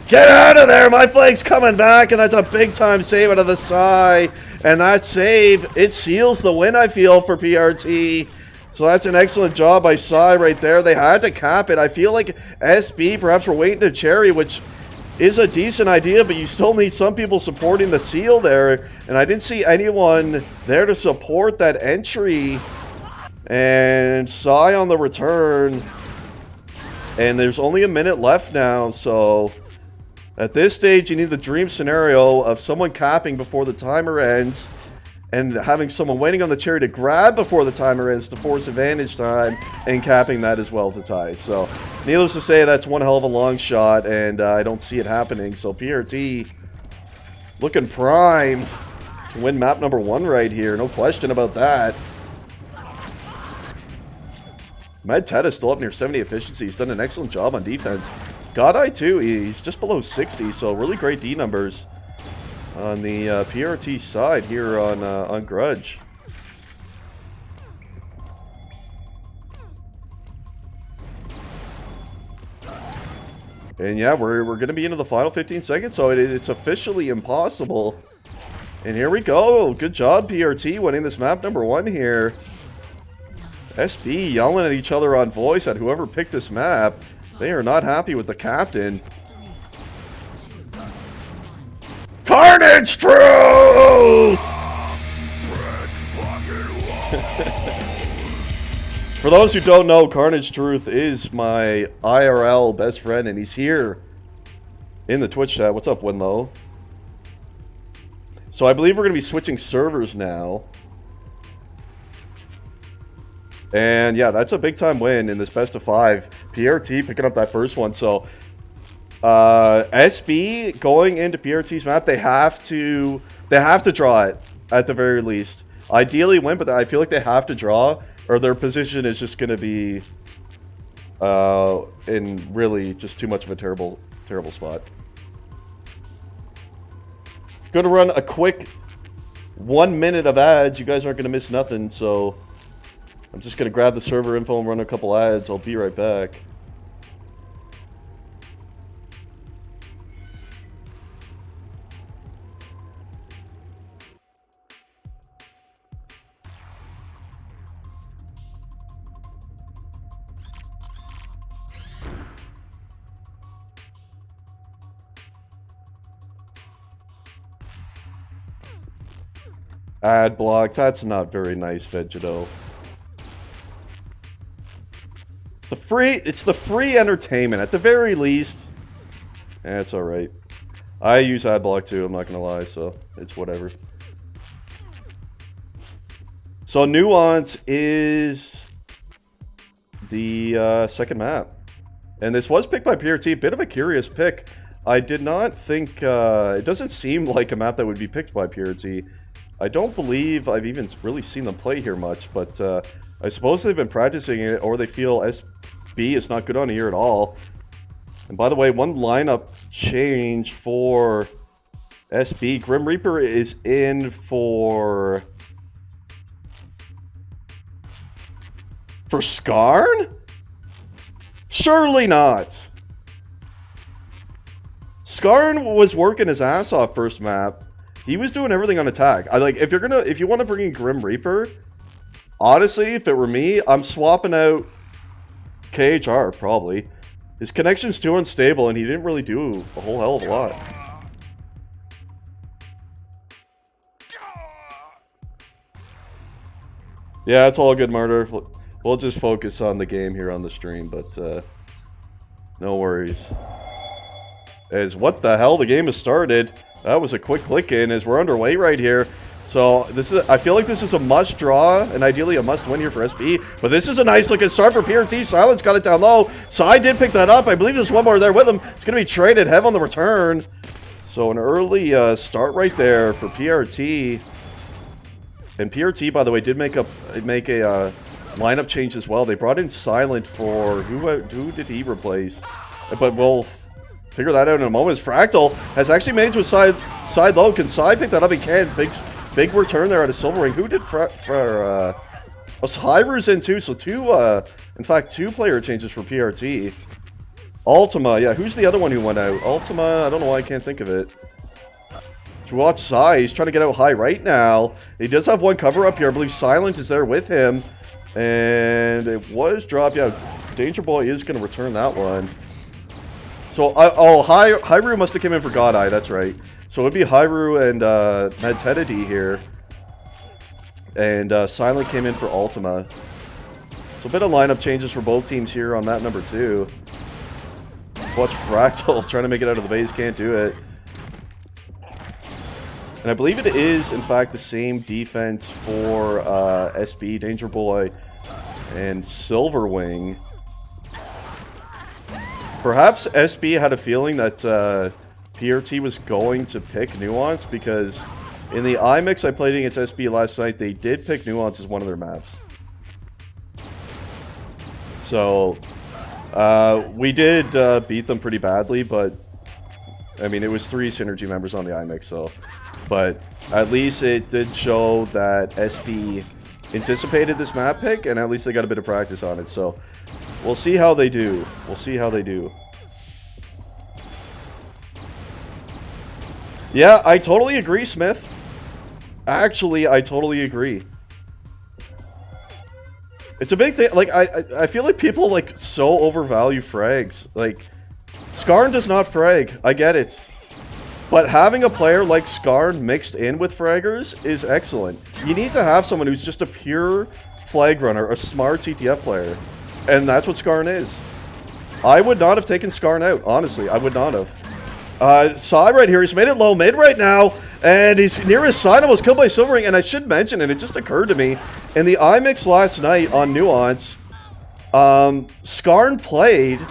Get out of there! My flag's coming back, and that's a big-time save out of the Psy. And that save, it seals the win, I feel, for PRT. So that's an excellent job by Psy right there. They had to cap it. I feel like SB perhaps were waiting to cherry, which is a decent idea, but you still need some people supporting the seal there. And I didn't see anyone there to support that entry. And Psy on the return. And there's only a minute left now, so at this stage, you need the dream scenario of someone capping before the timer ends and having someone waiting on the cherry to grab before the timer ends to force advantage time and capping that as well to tie it. So, needless to say, that's one hell of a long shot, and I don't see it happening. So, PRT looking primed to win map number 1 right here. No question about that. Mad Ted is still up near 70 efficiency. He's done an excellent job on defense. Godeye too, he's just below 60, so really great D numbers on the PRT side here on Grudge. And yeah, we're going to be into the final 15 seconds, so it's officially impossible. And here we go. Good job, PRT, winning this map number 1 here. SB yelling at each other on voice at whoever picked this map. They are not happy with the captain. Carnage Truth! For those who don't know, Carnage Truth is my IRL best friend, and he's here in the Twitch chat. What's up, Winlow? So I believe we're going to be switching servers now. And yeah, that's a big time win in this best of 5. PRT picking up that first one. So SB going into PRT's map, they have to draw it at the very least. Ideally win, but I feel like they have to draw, or their position is just going to be in really just too much of a terrible spot. Going to run a quick 1 minute of ads. You guys aren't going to miss nothing, so I'm just going to grab the server info and run a couple ads. I'll be right back. Ad block. That's not very nice, Vegito. It's the free entertainment at the very least. It's all right. I use ad block too. I'm not gonna lie, so it's whatever. So Nuance is the second map, and this was picked by PRT. Bit of a curious pick. I did not think it doesn't seem like a map that would be picked by PRT. I don't believe I've even really seen them play here much, but I suppose they've been practicing it, or they feel SB is not good on here at all. And by the way, one lineup change for SB. Grim Reaper is in for Skarn? Surely not. Skarn was working his ass off first map. He was doing everything on attack. If you want to bring in Grim Reaper, honestly, if it were me, I'm swapping out KHR probably. His connection's too unstable, and he didn't really do a whole hell of a lot. Yeah, it's all good, Martyr. We'll just focus on the game here on the stream, but no worries. What the hell? The game has started. That was a quick click in as we're underway right here. So I feel like this is a must draw and ideally a must win here for SB. But this is a nice looking start for PRT. Silence got it down low. Psy did pick that up. I believe there's one more there with him. It's going to be traded. Hev on the return. So an early start right there for PRT. And PRT, by the way, did make a lineup change as well. They brought in Silent for who did he replace? But we'll figure that out in a moment. Fractal has actually managed with side low. Can Psy pick that up? He can. Big return there out of Silver Ring. Who did Hyver's in too, so in fact, two player changes for PRT. Ultima, yeah, who's the other one who went out? Ultima, I don't know why I can't think of it. To watch Sai, he's trying to get out high right now. He does have one cover up here. I believe Silent is there with him. And it was dropped. Yeah, Danger Boy is going to return that one. So, Hyrule must have come in for God Eye, that's right. So it would be Hyrule and Medteddy here. And Silent came in for Ultima. So a bit of lineup changes for both teams here on map number 2. Watch Fractal trying to make it out of the base, can't do it. And I believe it is, in fact, the same defense for SB, Danger Boy, and Silverwing. Perhaps SB had a feeling that PrT was going to pick Nuance, because in the iMix I played against SB last night, they did pick Nuance as one of their maps. So, we did beat them pretty badly, but, I mean, it was 3 Synergy members on the iMix, so... But at least it did show that SB anticipated this map pick, and at least they got a bit of practice on it. So we'll see how they do. We'll see how they do. Yeah, I totally agree, Smith. Actually, I totally agree. It's a big thing. Like, I feel like people, like, so overvalue frags. Like, Skarn does not frag. I get it. But having a player like Skarn mixed in with fraggers is excellent. You need to have someone who's just a pure flag runner, a smart CTF player. And that's what Skarn is. I would not have taken Skarn out, honestly. I would not have. Sai right here, he's made it low mid right now. And he's near his side, almost killed by Silverwing. And I should mention, and it just occurred to me, in the iMix last night on Nuance, Skarn played...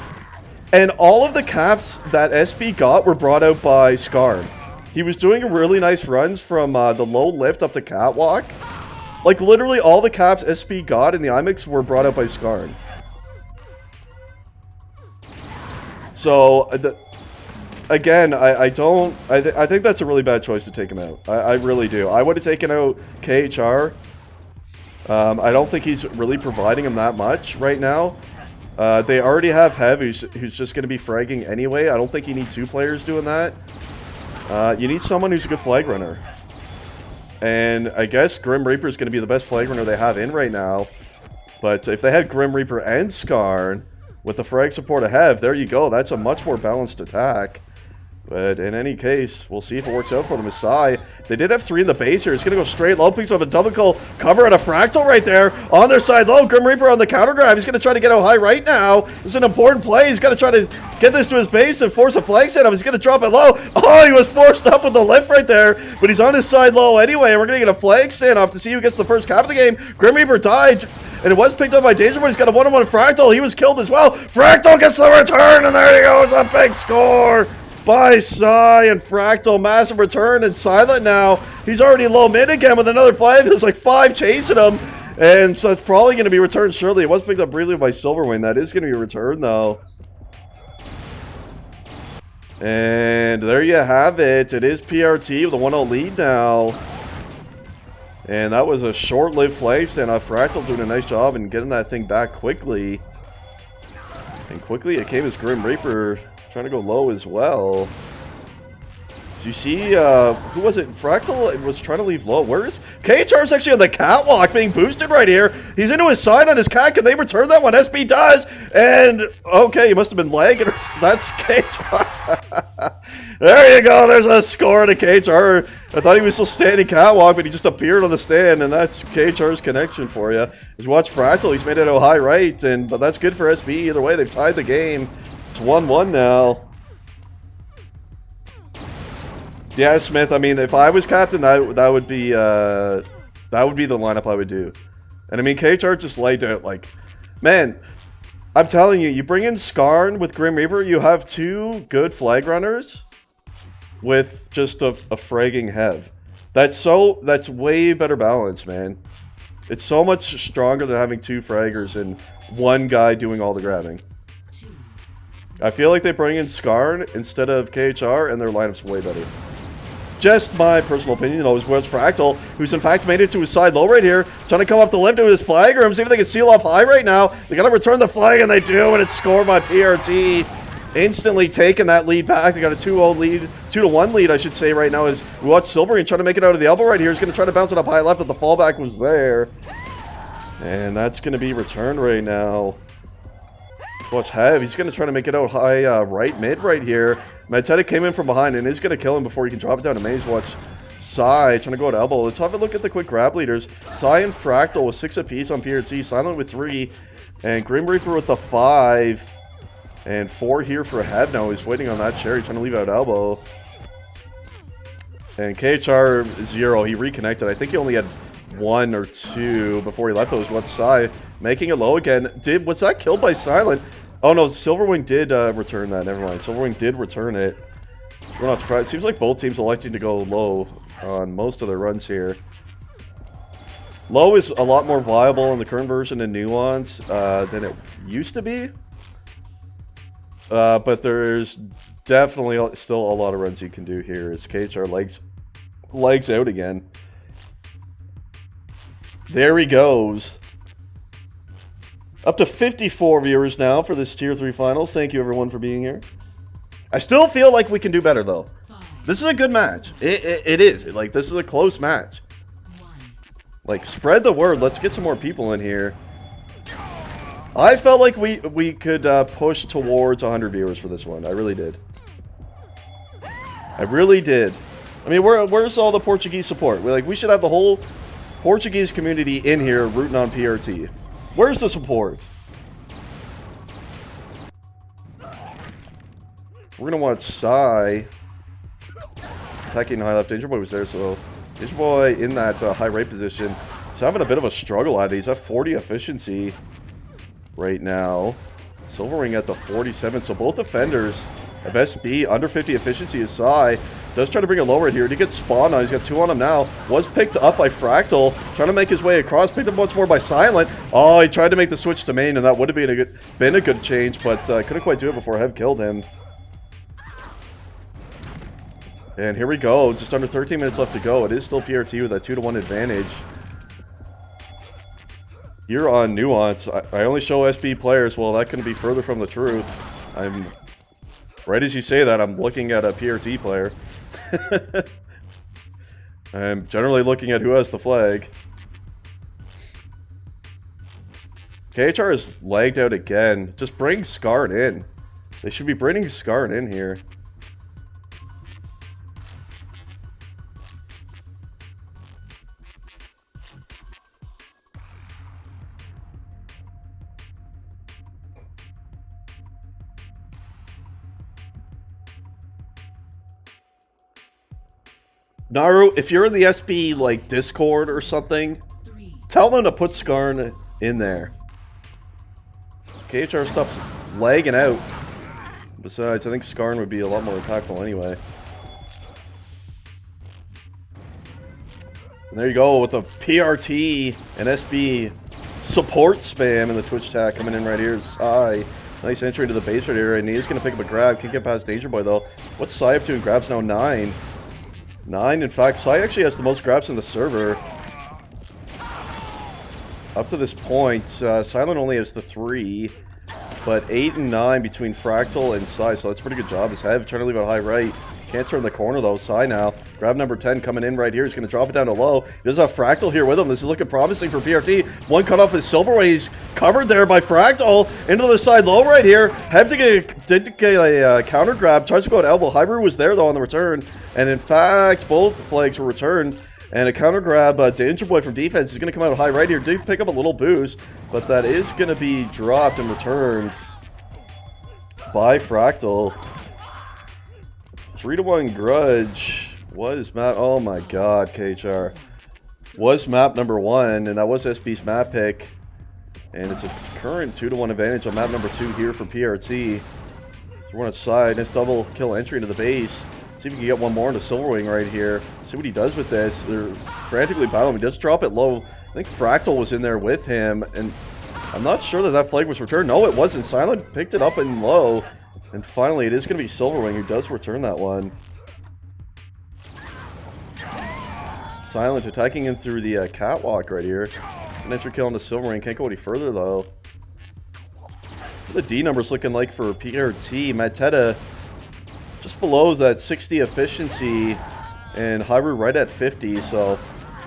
And all of the caps that SB got were brought out by Skarn. He was doing really nice runs from the low lift up to catwalk. Like, literally all the caps SB got in the iMix were brought out by Skarn. So, again, I think that's a really bad choice to take him out. I really do. I would have taken out KHR. I don't think he's really providing him that much right now. They already have Hev, who's just going to be fragging anyway. I don't think you need 2 players doing that. You need someone who's a good flag runner. And I guess Grim Reaper is going to be the best flag runner they have in right now. But if they had Grim Reaper and Skarn with the frag support of Hev, there you go. That's a much more balanced attack. But in any case, we'll see if it works out for them. Sai. They did have 3 in the base here. It's going to go straight low. Picks up a double kill cover and a Fractal right there on their side low. Grim Reaper on the counter grab. He's going to try to get out high right now. This is an important play. He's got to try to get this to his base and force a flag stand up. He's going to drop it low. Oh, he was forced up with the lift right there. But he's on his side low anyway. And we're going to get a flag stand off to see who gets the first cap of the game. Grim Reaper died. And it was picked up by Danger Boy. He's got a 1-on-1 Fractal. He was killed as well. Fractal gets the return. And there he goes. A big score by Sai and Fractal. Massive return, and Silent now. He's already low mid again with another flag. There's like 5 chasing him. And so it's probably going to be returned shortly. It was picked up briefly by Silverwing. That is going to be returned though. And there you have it. It is PrT with a 1-0 lead now. And that was a short-lived flag stand off. Fractal doing a nice job and getting that thing back quickly. And quickly it came as Grim Reaper trying to go low as well. So you see, who was it? Fractal was trying to leave low. Where is... KHR's actually on the catwalk being boosted right here. He's into his side on his cat. Can they return that one? SB does. And, okay, he must have been lagging. That's KHR. There you go. There's a score to KHR. I thought he was still standing catwalk, but he just appeared on the stand, and that's KHR's connection for you. As you watch Fractal, he's made it a high right, but that's good for SB. Either way, they've tied the game. It's 1-1 now. Yeah, Smith. I mean, if I was captain, that would be the lineup I would do. And I mean, KHR just laid out like, man, I'm telling you, you bring in Skarn with Grim Reaper, you have 2 good flag runners with just a fragging Hev. That's way better balance, man. It's so much stronger than having 2 fraggers and 1 guy doing all the grabbing. I feel like they bring in Skarn instead of KHR, and their lineup's way better. Just my personal opinion. Always was Fractal, who's in fact made it to his side low right here, trying to come up the lift to his flag room, see if they can seal off high right now. They gotta return the flag, and they do, and it's scored by PrT. instantly taking that lead back. They got a 2-0 lead, 2-1 lead, I should say, right now. As we watch Silverwing trying to make it out of the elbow right here. He's going to try to bounce it up high left, but the fallback was there. And that's going to be returned right now. Watch Hev. He's going to try to make it out high right mid right here. Medtech came in from behind and is going to kill him before he can drop it down to Maze. Watch Psy trying to go to elbow. Let's have a look at the quick grab leaders. Psy and Fractal with 6 apiece on PRT. Silent with 3. And Grim Reaper with the 5. And 4 here for Hev now. He's waiting on that cherry, trying to leave out elbow. And KHR 0. He reconnected. I think he only had 1 or 2 before he left those. Watch Psy making it low again. Was that killed by Silent? Oh no, Silverwing did return that. Never mind. Silverwing did return it. We're not trying. It seems like both teams electing to go low on most of their runs here. Low is a lot more viable in the current version in Nuance than it used to be. But there's definitely still a lot of runs you can do here as KHR legs out again. There he goes. Up to 54 viewers now for this Tier 3 Finals. Thank you, everyone, for being here. I still feel like we can do better, though. This is a good match. It is. Like, this is a close match. Like, spread the word. Let's get some more people in here. I felt like we could push towards 100 viewers for this one. I really did. I really did. I mean, where's all the Portuguese support? We should have the whole Portuguese community in here rooting on PRT. Where's the support? We're going to watch Psy attacking high left. Danger Boy was there, so Danger Boy in that high right position. He's having a bit of a struggle at it. He's at 40 efficiency right now. Silverwing at the 47. So both defenders of SB under 50 efficiency is Psy. Does try to bring it lower here. He gets spawned on. He's got 2 on him now. Was picked up by Fractal. Trying to make his way across. Picked up once more by Silent. Oh, he tried to make the switch to main, and that would have been a good change, but couldn't quite do it before Hev killed him. And here we go. Just under 13 minutes left to go. It is still PRT with a 2-1 advantage. Here on Nuance, I only show SB players. Well, that couldn't be further from the truth. Right as you say that, I'm looking at a PRT player. I'm generally looking at who has the flag. KHR is lagged out again. Just bring Scarn in. They should be bringing Scarn in here. Naru, if you're in the SB, like, Discord or something, tell them to put Skarn in there. So KHR stops lagging out. Besides, I think Skarn would be a lot more impactful anyway. And there you go with the PRT and SB support spam in the Twitch chat coming in right here. Psy. Nice entry into the base right here, and he is going to pick up a grab. Can't get past Danger Boy, though. What's Psy up to? And grabs now 9. 9, in fact. Psy actually has the most grabs in the server. Up to this point, Silent only has the 3. But 8 and 9 between Fractal and Psy, so that's a pretty good job. His Hev trying to leave it high right. Can't turn the corner, though. Psy now. Grab number 10 coming in right here. He's going to drop it down to low. He does have Fractal here with him. This is looking promising for PRT. One cut off his Silverway. He's covered there by Fractal. Into the side low right here. Hev did get a counter grab. Tries to go to elbow. Hybrid was there, though, on the return. And, in fact, both flags were returned. And a counter grab, Danger Boy from defense is going to come out high right here. Did pick up a little boost, but that is going to be dropped and returned by Fractal. 3-1 Grudge was map. Oh my god, KHR. Was map number 1, and that was SB's map pick. And it's a current 2-1 advantage on map number 2 here for PRT. So we're on its side. Nice double kill entry into the base. See if we can get one more into Silverwing right here. See what he does with this. They're frantically battling. He does drop it low. I think Fractal was in there with him, and I'm not sure that that flag was returned. No, it wasn't. Silent picked it up in low. And finally, it is going to be Silverwing who does return that one. Silent attacking him through the catwalk right here. An entry kill into Silverwing. Can't go any further, though. What are the D numbers looking like for PrT? Mateta just below that 60 efficiency, and Hyrule right at 50, so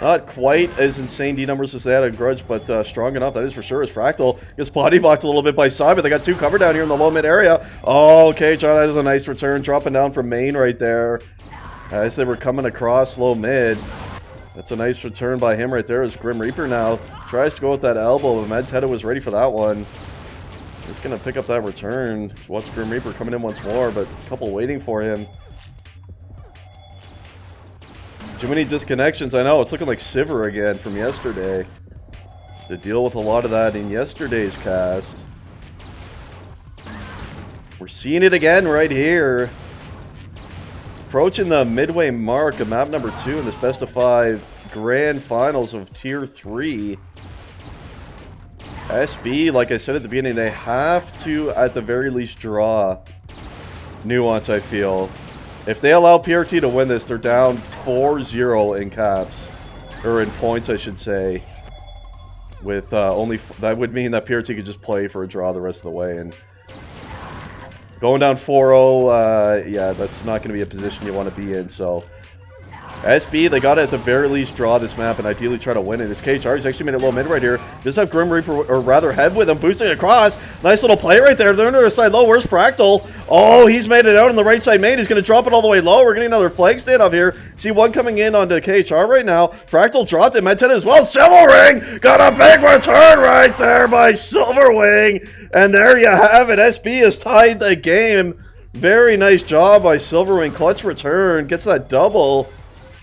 not quite as insane D numbers as they had on Grudge, but strong enough, that is for sure. As Fractal gets body blocked a little bit by Simon. They got 2 covered down here in the low mid area. Oh, okay, John, that was a nice return, dropping down from main right there as they were coming across low mid. That's a nice return by him right there as Grim Reaper now tries to go with that elbow, but Mateta was ready for that one. He's going to pick up that return. Watch Grim Reaper coming in once more, but a couple waiting for him. Too many disconnections. I know, it's looking like Sivir again from yesterday. To deal with a lot of that in yesterday's cast. We're seeing it again right here. Approaching the midway mark of map number 2 in this best of 5 grand finals of tier 3. SB, like I said at the beginning, they have to, at the very least, draw Nuance, I feel. If they allow PrT to win this, they're down 4-0 in caps. Or in points, I should say. With that would mean that PrT could just play for a draw the rest of the way. And going down 4-0, yeah, that's not going to be a position you want to be in, so... SB, they got to at the very least draw this map and ideally try to win it. This KHR, he's actually made it low mid right here. Does have Grim Reaper, or rather Head with him, boosting across. Nice little play right there. They're under the side low. Where's Fractal? Oh, he's made it out on the right side main. He's going to drop it all the way low. We're getting another flag standoff here. See one coming in onto KHR right now. Fractal dropped it. Mateta as well. Silverwing got a big return right there by Silverwing. And there you have it. SB has tied the game. Very nice job by Silverwing. Clutch return. Gets that double.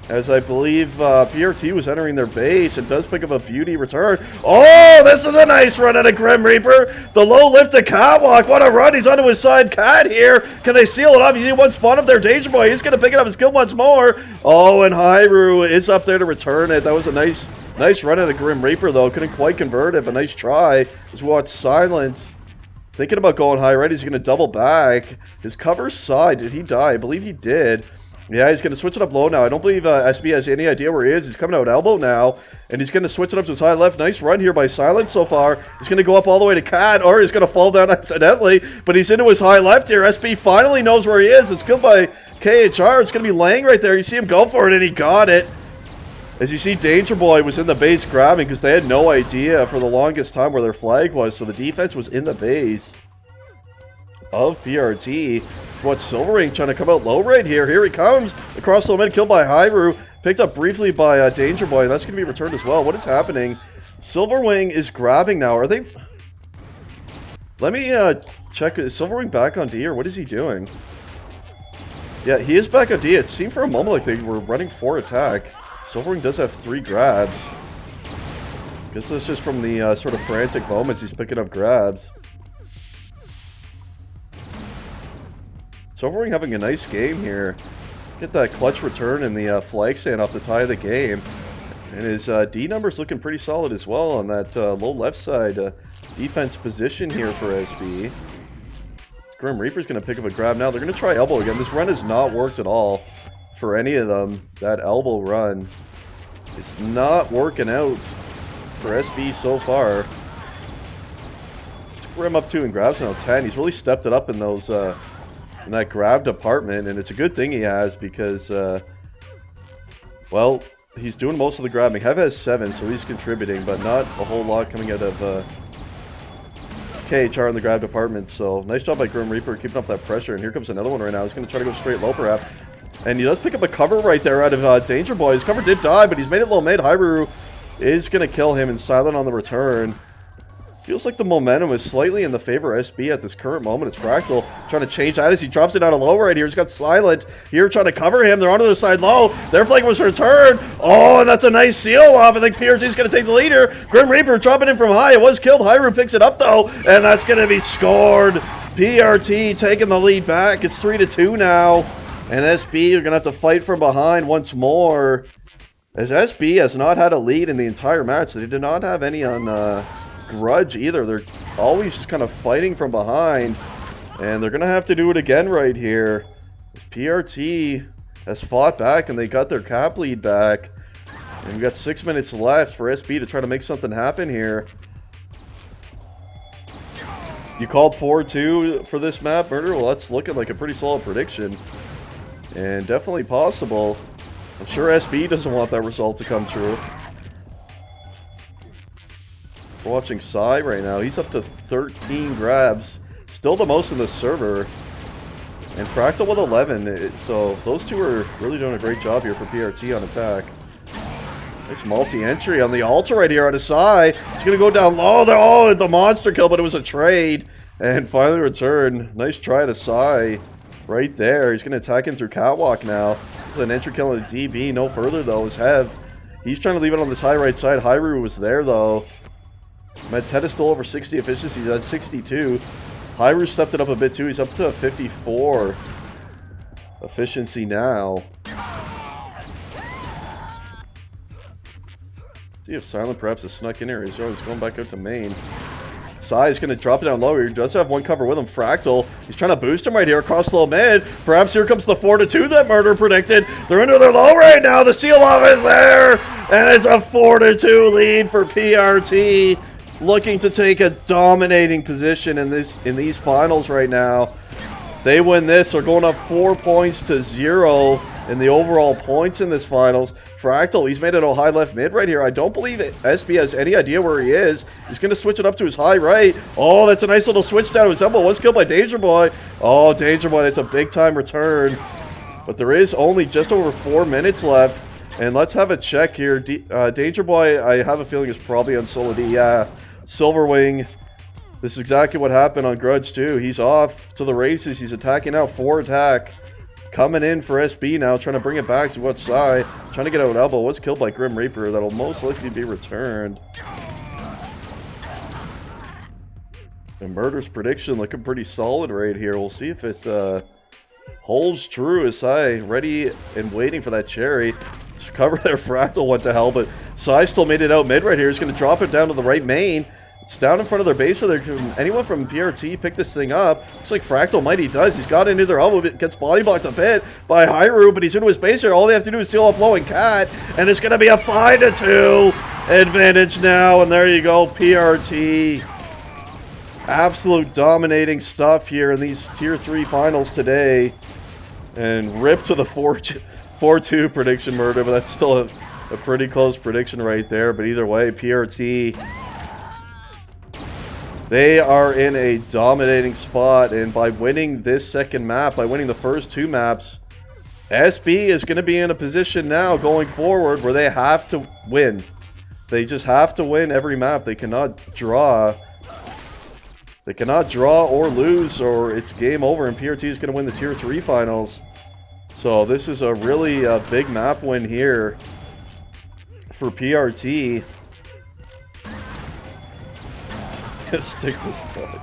As I believe PrT was entering their base and does pick up a beauty return. Oh, this is a nice run at a Grim Reaper. The low lift to Catwalk. What a run. He's onto his side. Cat here. Can they seal it off? You see one spot up there. Danger Boy. He's going to pick it up his kill once more. Oh, and Hyrule is up there to return it. That was a nice run at a Grim Reaper, though. Couldn't quite convert it, but nice try. As we watch Silent. Thinking about going high right. He's going to double back. His cover side. Did he die? I believe he did. Yeah, he's going to switch it up low now. I don't believe SB has any idea where he is. He's coming out elbow now, and he's going to switch it up to his high left. Nice run here by Silent so far. He's going to go up all the way to Cat, or he's going to fall down accidentally, but he's into his high left here. SB finally knows where he is. It's killed by KHR. It's going to be Lang right there. You see him go for it, and he got it. As you see, Danger Boy was in the base grabbing because they had no idea for the longest time where their flag was, so the defense was in the base of PrT. Watch Silverwing trying to come out low right here. Here he comes. Across low mid, killed by Hyrule. Picked up briefly by Danger Boy. That's going to be returned as well. What is happening? Silverwing is grabbing now. Are they... Let me check. Is Silverwing back on D, or what is he doing? Yeah, he is back on D. It seemed for a moment like they were running 4 attack. Silverwing does have 3 grabs. Guess that's just from the sort of frantic moments he's picking up grabs. Silverwing having a nice game here. Get that clutch return and the flag standoff to tie the game. And his D numbers looking pretty solid as well on that low left side defense position here for SB. Grim Reaper's going to pick up a grab now. They're going to try elbow again. This run has not worked at all for any of them. That elbow run is not working out for SB so far. Grim up 2 and grabs now 10. He's really stepped it up in those... in that grab department, and it's a good thing he has because, well, he's doing most of the grabbing. Hev has 7, so he's contributing, but not a whole lot coming out of KHR in the grab department. So nice job by Grim Reaper keeping up that pressure, and here comes another one right now. He's going to try to go straight low perhaps, and he does pick up a cover right there out of Danger Boy. His cover did die, but he's made it low mid. Hyrule is going to kill him, and Silent on the return. Feels like the momentum is slightly in the favor of SB at this current moment. It's Fractal trying to change that as he drops it down a low right here. He's got Silent here trying to cover him. They're onto the side low. Their flag was returned. Oh, and that's a nice seal off. I think PrT's going to take the leader. Grim Reaper dropping in from high. It was killed. Hyrule picks it up though, and that's going to be scored. PrT taking the lead back. It's 3-2 now, and SB are going to have to fight from behind once more. As SB has not had a lead in the entire match. They did not have any on... Grudge either. They're always just kind of fighting from behind, and they're gonna have to do it again right here. PrT has fought back and they got their cap lead back, and we've got 6 minutes left for SB to try to make something happen here. You called 4-2 for this map, Murder? Well, that's looking like a pretty solid prediction. And definitely possible. I'm sure SB doesn't want that result to come true. We're watching Psy right now. He's up to 13 grabs. Still the most in the server. And Fractal with 11. So those two are really doing a great job here for PRT on attack. Nice multi-entry on the Ultra right here on his side. He's going to go down low. Oh, the monster kill, but it was a trade. And finally return. Nice try to Psy right there. He's going to attack in through Catwalk now. This is an entry kill on a DB. No further, though, is Hev. He's trying to leave it on this high right side. Hyrule was there, though. Medteta still over 60 efficiency. He's at 62. Hyrule stepped it up a bit, too. He's up to 54 efficiency now. See if Silent perhaps has snuck in here. He's always going back out to main. Sai is going to drop it down low. He does have one cover with him. Fractal. He's trying to boost him right here across low mid. Perhaps here comes the 4-2 that Murder predicted. They're into their low right now. The seal-off is there. And it's a 4-2 lead for PRT. Looking to take a dominating position in these finals right now. They win this. They're going up 4 points to 0 in the overall points in this finals. Fractal, he's made it a high left mid right here. I don't believe SB has any idea where he is. He's going to switch it up to his high right. Oh, that's a nice little switch down to his elbow. Was killed by Danger Boy. Oh, Danger Boy, it's a big time return. But there is only just over 4 minutes left. And let's have a check here. Danger Boy, I have a feeling, is probably on solo D. Yeah, Silverwing. This is exactly what happened on Grudge too. He's off to the races. He's attacking out 4 attack. Coming in for SB now, trying to bring it back to what side. Trying to get out elbow. Was killed by Grim Reaper. That'll most likely be returned. And Murder's prediction looking pretty solid right here. We'll see if it holds true. As Sai ready and waiting for that cherry. Cover there, Fractal went to hell, but Sai still made it out mid right here. He's going to drop it down to the right main. It's down in front of their base. Where anyone from PRT pick this thing up. Looks like Fractal might. He does. He's got into their elbow. Gets body blocked a bit by Hyrule, but he's into his base here. All they have to do is steal off low and cat, and it's going to be a 5-2 advantage now. And there you go, PRT. Absolute dominating stuff here in these Tier 3 finals today. And rip to the 4-2 prediction, Murder, but that's still a pretty close prediction right there. But either way, PRT, they are in a dominating spot, and by winning this second map, by winning the first 2 maps, SB is going to be in a position now going forward where they have to win. They just have to win every map. They cannot draw. They cannot draw or lose, or it's game over, and PRT is going to win the Tier 3 finals. So this is a really big map win here for PRT. Stick to stomach.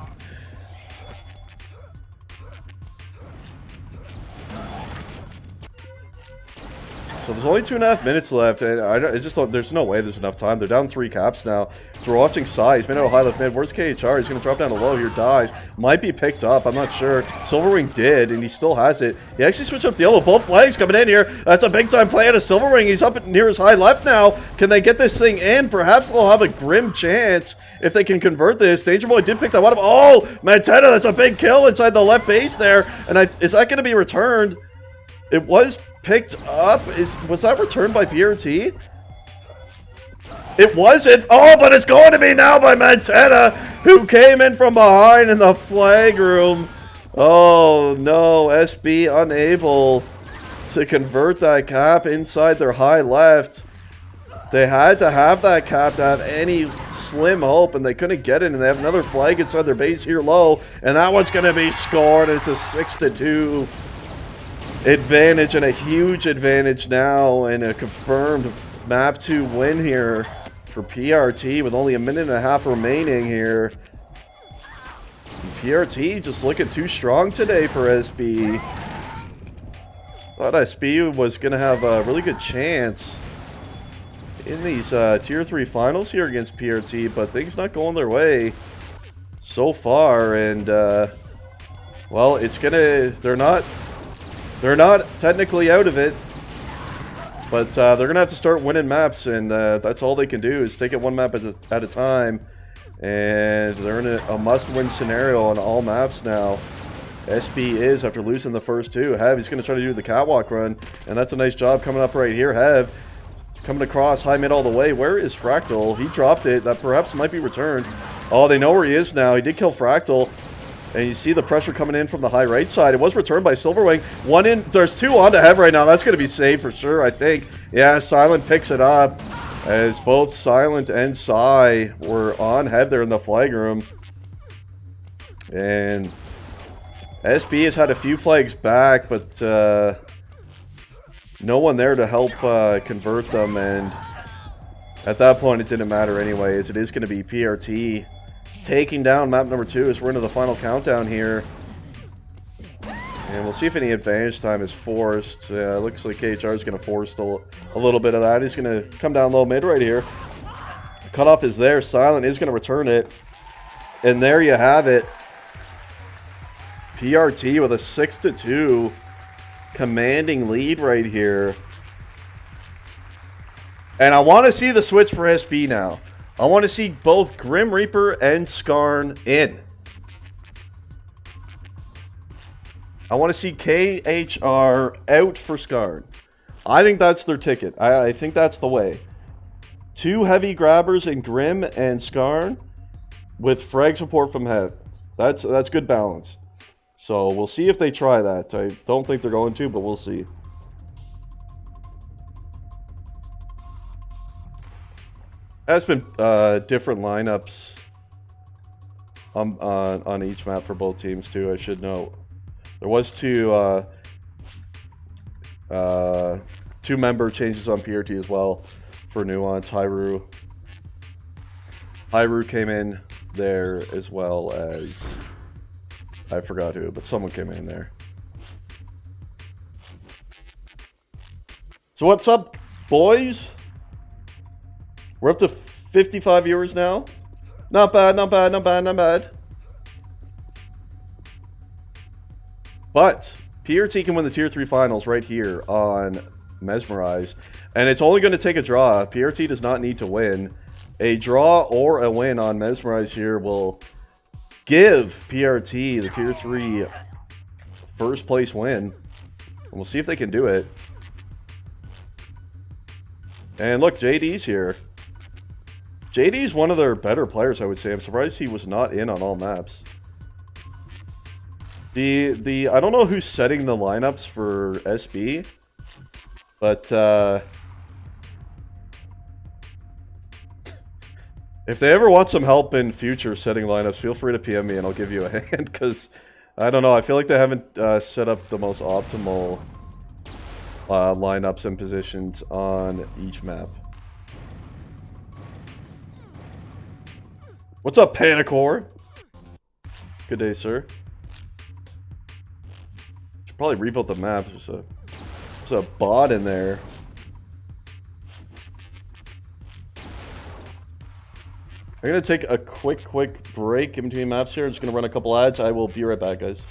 So there's only 2.5 minutes left, and I just don't. There's no way there's enough time. They're down 3 caps now. So we're watching Sai. He's been out high left mid. Where's KHR? He's going to drop down to low here. Dies. Might be picked up. I'm not sure. Silverwing did, and he still has it. He actually switched up the elbow. Both flags coming in here. That's a big time play out of Silverwing. He's up near his high left now. Can they get this thing in? Perhaps they'll have a grim chance if they can convert this. Danger Boy did pick that one up. Oh, Medteta, that's a big kill inside the left base there. And is that going to be returned? It was picked up. Was that returned by PRT? It wasn't. Oh, but it's going to be now by Medteta, who came in from behind in the flag room. Oh no, SB unable to convert that cap inside their high left. They had to have that cap to have any slim hope, and they couldn't get it, and they have another flag inside their base here low, and that one's going to be scored, and it's a 6-2 advantage, and a huge advantage now, and a confirmed map 2 win here for PRT with only a minute and a half remaining here. And PRT just looking too strong today for SB. Thought SB was going to have a really good chance in these Tier 3 finals here against PRT, but things not going their way so far, and well, it's gonna, they're not technically out of it, but they're gonna have to start winning maps, and that's all they can do is take it one map at a time. And they're in a must-win scenario on all maps now. SB is, after losing the first two. Hev, he's going to try to do the catwalk run. And that's a nice job coming up right here. Hev is coming across high mid all the way. Where is Fractal? He dropped it. That perhaps might be returned. Oh, they know where he is now. He did kill Fractal. And you see the pressure coming in from the high right side. It was returned by Silverwing. One in. There's two on to Hev right now. That's going to be saved for sure, I think. Yeah, Silent picks it up. As both Silent and Psy were on Hev there in the flag room. And SB has had a few flags back, but no one there to help convert them. And at that point, it didn't matter anyway, as it is going to be PrT taking down map number 2 as we're into the final countdown here. And we'll see if any advantage time is forced. Looks like KHR is going to force a little bit of that. He's going to come down low mid right here. Cutoff is there. Silent is going to return it. And there you have it. PrT with a 6-2 commanding lead right here. And I want to see the switch for SB now. I want to see both Grim Reaper and Skarn in. I want to see KHR out for Skarn. I think that's their ticket. I think that's the way. 2 heavy grabbers in Grim and Skarn with frag support from Hev. That's good balance. So we'll see if they try that. I don't think they're going to, but we'll see. That's been different lineups on each map for both teams too, I should note. There was two member changes on PrT as well for Nuance. Hyrule came in there as well as, I forgot who, but someone came in there. So what's up, boys? We're up to 55 viewers now. Not bad, not bad, not bad, not bad. But PrT can win the Tier 3 finals right here on Mesmerize. And it's only going to take a draw. PrT does not need to win. A draw or a win on Mesmerize here will give PrT the Tier 3 first place win. And we'll see if they can do it. And look, JD's here. JD's one of their better players, I would say. I'm surprised he was not in on all maps. I don't know who's setting the lineups for SB, but if they ever want some help in future setting lineups, feel free to PM me and I'll give you a hand, because I don't know, I feel like they haven't set up the most optimal lineups and positions on each map. What's up, Panicor? Good day, sir. Should probably rebuild the map. There's a bot in there. I'm gonna take a quick break in between maps here. I'm just gonna run a couple ads. I will be right back, guys.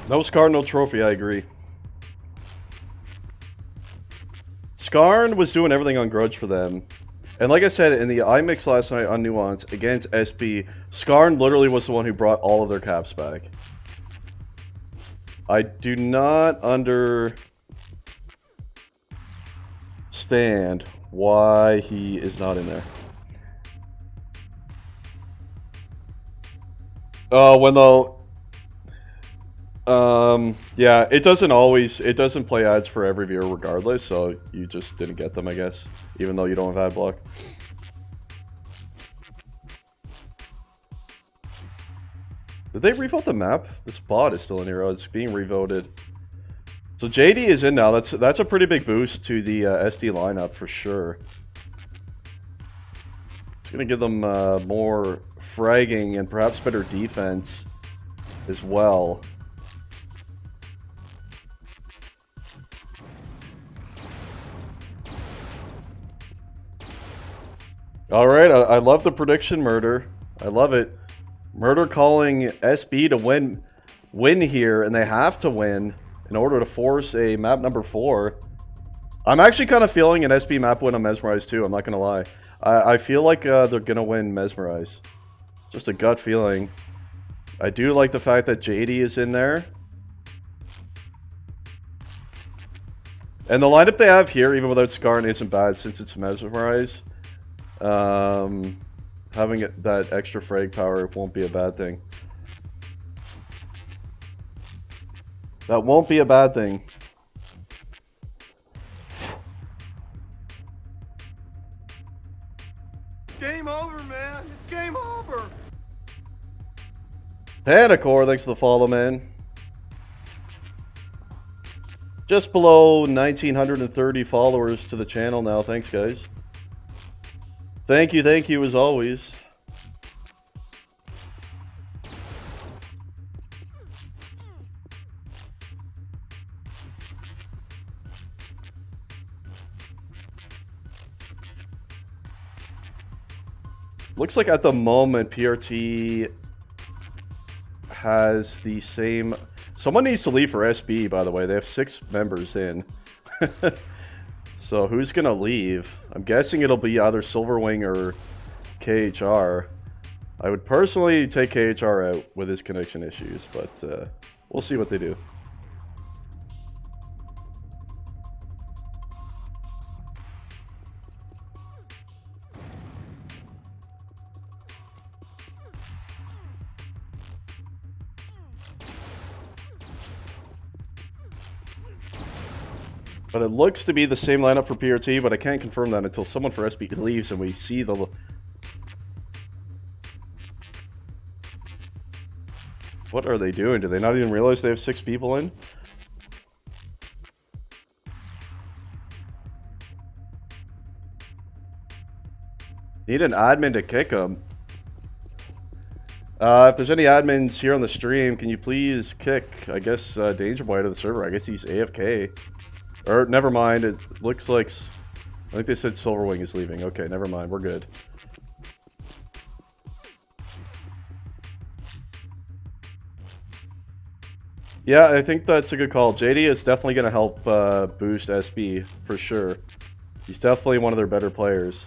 No Skarn, no trophy, I agree. Skarn was doing everything on Grudge for them. And like I said, in the iMix last night on Nuance against SB, Skarn literally was the one who brought all of their caps back. I do not understand why he is not in there. Yeah, it doesn't play ads for every viewer regardless, so you just didn't get them, I guess, even though you don't have ad block. Did they revote the map? This bot is still in here. Oh, it's being revoted. So JD is in now. That's a pretty big boost to the SD lineup for sure. It's going to give them more fragging and perhaps better defense as well. Alright, I love the prediction, Murder. I love it. Murder calling SB to win here, and they have to win in order to force a map number 4. I'm actually kind of feeling an SB map win on Mesmerize too, I'm not going to lie. I feel like they're going to win Mesmerize. Just a gut feeling. I do like the fact that JD is in there. And the lineup they have here, even without Skarn, isn't bad since it's Mesmerize. Having that extra frag power won't be a bad thing. That won't be a bad thing. Game over, man. It's game over. Panacore, thanks for the follow, man. Just below 1,930 followers to the channel now. Thanks, guys. Thank you as always. Looks like at the moment PRT has the same... Someone needs to leave for SB, by the way. They have 6 members in. So who's going to leave? I'm guessing it'll be either Silverwing or KHR. I would personally take KHR out with his connection issues, but we'll see what they do. But it looks to be the same lineup for PRT, but I can't confirm that until someone for SB leaves and we see the... What are they doing? Do they not even realize they have 6 people in? Need an admin to kick them. If there's any admins here on the stream, can you please kick, I guess, Danger Boy out of the server? I guess he's AFK. Or, never mind, it looks like... I think they said Silverwing is leaving. Okay, never mind, we're good. Yeah, I think that's a good call. JD is definitely going to help boost SB, for sure. He's definitely one of their better players.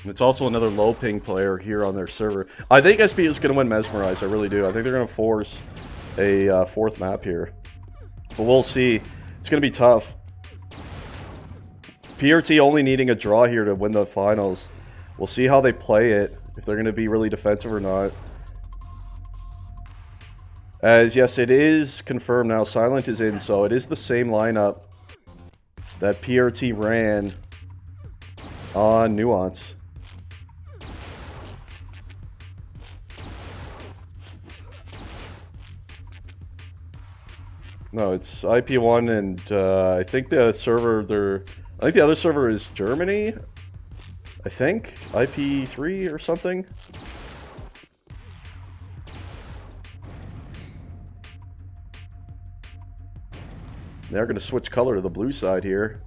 It's also another low ping player here on their server. I think SB is going to win Mesmerize. I really do. I think they're going to force a 4th map here. But we'll see. It's going to be tough. PRT only needing a draw here to win the finals. We'll see how they play it. If they're going to be really defensive or not. As yes, it is confirmed now. Silent is in. So it is the same lineup that PRT ran on Nuance. No, it's IP1 and I think the server I think the other server is Germany. I think IP3 or something. They're going to switch color to the blue side here.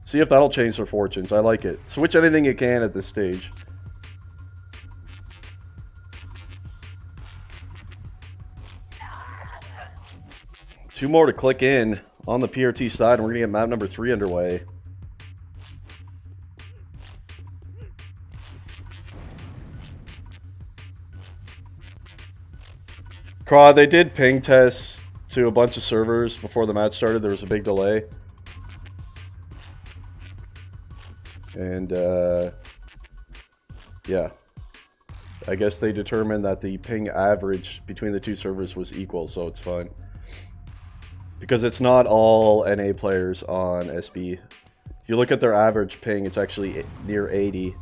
See if that'll change their fortunes. I like it. Switch anything you can at this stage. 2 more to click in on the PRT side, and we're going to get map number 3 underway. Craw, they did ping tests to a bunch of servers before the match started. There was a big delay. And, yeah. I guess they determined that the ping average between the 2 servers was equal, so it's fine. Because it's not all NA players on SB. If you look at their average ping, it's actually near 80.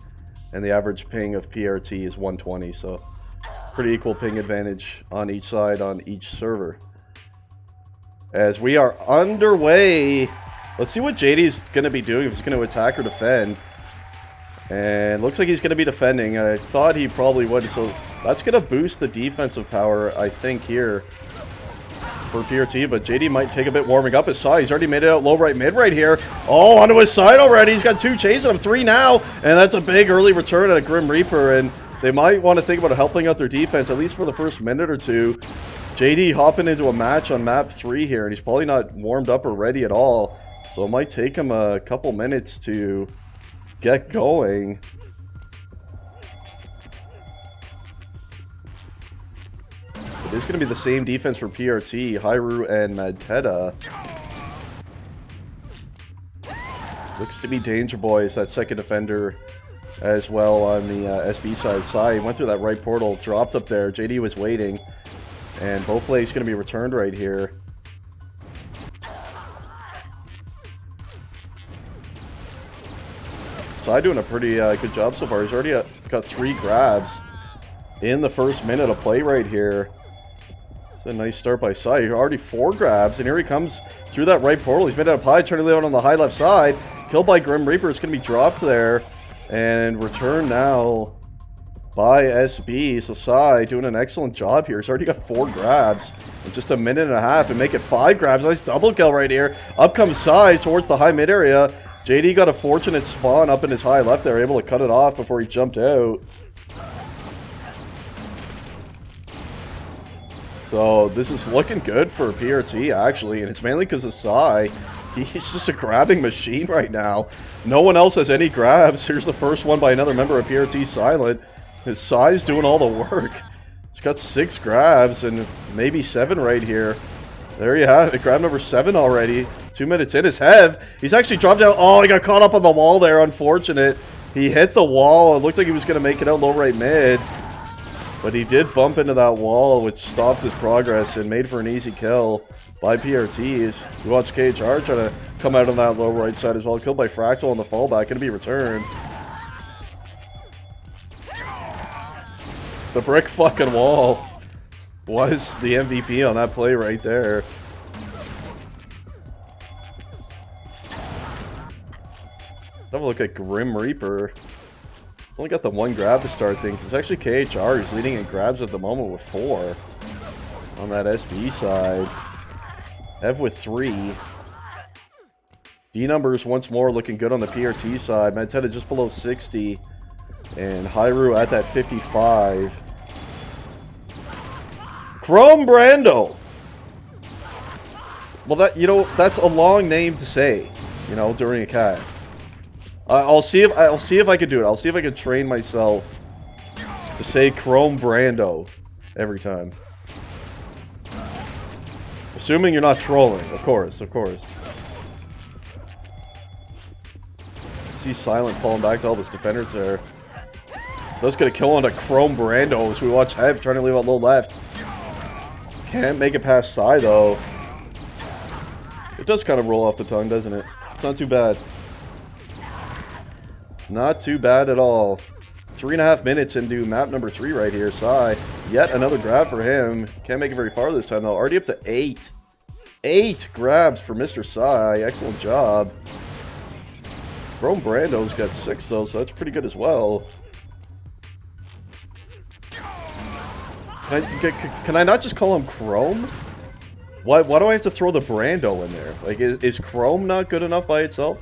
And the average ping of PRT is 120, so pretty equal ping advantage on each side on each server. As we are underway, let's see what JD's going to be doing, if he's going to attack or defend. And looks like he's going to be defending. I thought he probably would, so that's going to boost the defensive power, I think, here for PRT. But JD might take a bit warming up his side. He's already made it out low right mid right here. Oh, onto his side already. He's got 2 chasing him, 3 now. And that's a big early return at a Grim Reaper. And they might want to think about helping out their defense, at least for the first minute or two. JD hopping into a match on map 3 here, and he's probably not warmed up or ready at all. So it might take him a couple minutes to get going. It is going to be the same defense for PRT, Hyrule and Madteta. Looks to be Danger Boys, that second defender, as well on the SB side. He went through that right portal, dropped up there. JD was waiting, and both legs going to be returned right here. Sai doing a pretty good job so far. He's already got 3 grabs in the first minute of play right here. It's a nice start by Sai. Already 4 grabs, and here he comes through that right portal. He's made it up high, trying to lay out on the high left side. Killed by Grim Reaper. It's going to be dropped there. And returned now by SB. So Sai doing an excellent job here. He's already got 4 grabs in just a minute and a half and make it 5 grabs. Nice double kill right here. Up comes Sai towards the high mid area. JD got a fortunate spawn up in his high left there, able to cut it off before he jumped out. So this is looking good for PRT actually, and it's mainly because of Sai. He's just a grabbing machine right now. No one else has any grabs. Here's the first one by another member of PRT, Silent. His Sai's doing all the work. He's got 6 grabs and maybe 7 right here. There you have it. Grab number 7 already. 2 minutes in. His Hev. He's actually dropped down. Oh, he got caught up on the wall there. Unfortunate. He hit the wall. It looked like he was going to make it out low right mid. But he did bump into that wall, which stopped his progress and made for an easy kill by PRTs. You watch KHR try to come out on that low right side as well. Killed by Fractal on the fallback. Going to be returned. The brick fucking wall was the MVP on that play right there. Have a look at Grim Reaper. Only got the 1 grab to start things. It's actually KHR who's leading in grabs at the moment with 4 on that SB side. Ev with 3. D numbers once more looking good on the PRT side. Madteta just below 60. And Hyrule at that 55. Chrome Brando! Well, that, you know, that's a long name to say, you know, during a cast. I'll see if I can do it. I'll see if I can train myself to say Chrome Brando every time. Assuming you're not trolling, of course, of course. See Silent falling back to all those defenders there. That's gonna kill on a Chrome Brando as we watch Hev trying to leave out low left. Can't make it past Sai though. It does kind of roll off the tongue, doesn't it? It's not too bad. Not too bad at all. 3.5 minutes into map number 3 right here. Sai, yet another grab for him. Can't make it very far this time though. Already up to 8. 8 grabs for Mr. Sai. Excellent job. Chrome Brando's got 6 though, so that's pretty good as well. Can I not just call him Chrome? Why do I have to throw the Brando in there? Like, is Chrome not good enough by itself?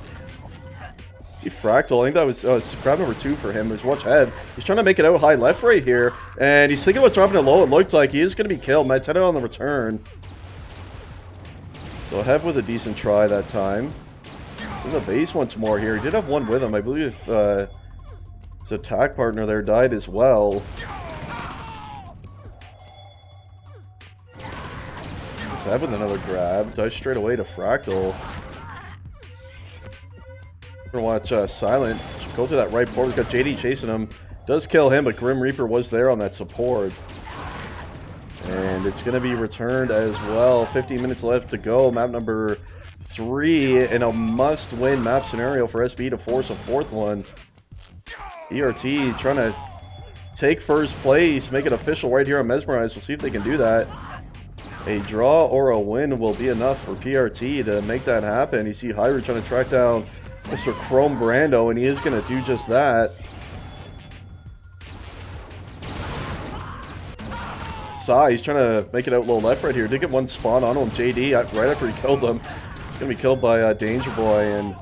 See Fractal, I think that was grab number 2 for him. There's watch Hev. He's trying to make it out high left right here. And he's thinking about dropping it low. It looks like he is going to be killed. Madteta on the return. So Hev with a decent try that time. He's in the base once more here. He did have one with him. I believe his attack partner there died as well. Hev with another grab. Dives straight away to Fractal. We're gonna watch Silent go through that right portal. He's got JD chasing him. Does kill him, but Grim Reaper was there on that support. And it's going to be returned as well. 15 minutes left to go. Map number 3 in a must-win map scenario for SB to force a 4th one. PrT trying to take first place, make it official right here on Mesmerize. We'll see if they can do that. A draw or a win will be enough for PrT to make that happen. You see Hyru trying to track down Mr. Chrome Brando, and he is going to do just that. He's trying to make it out low left right here. Did get one spawn on him. JD right after he killed him. He's going to be killed by Danger Boy, and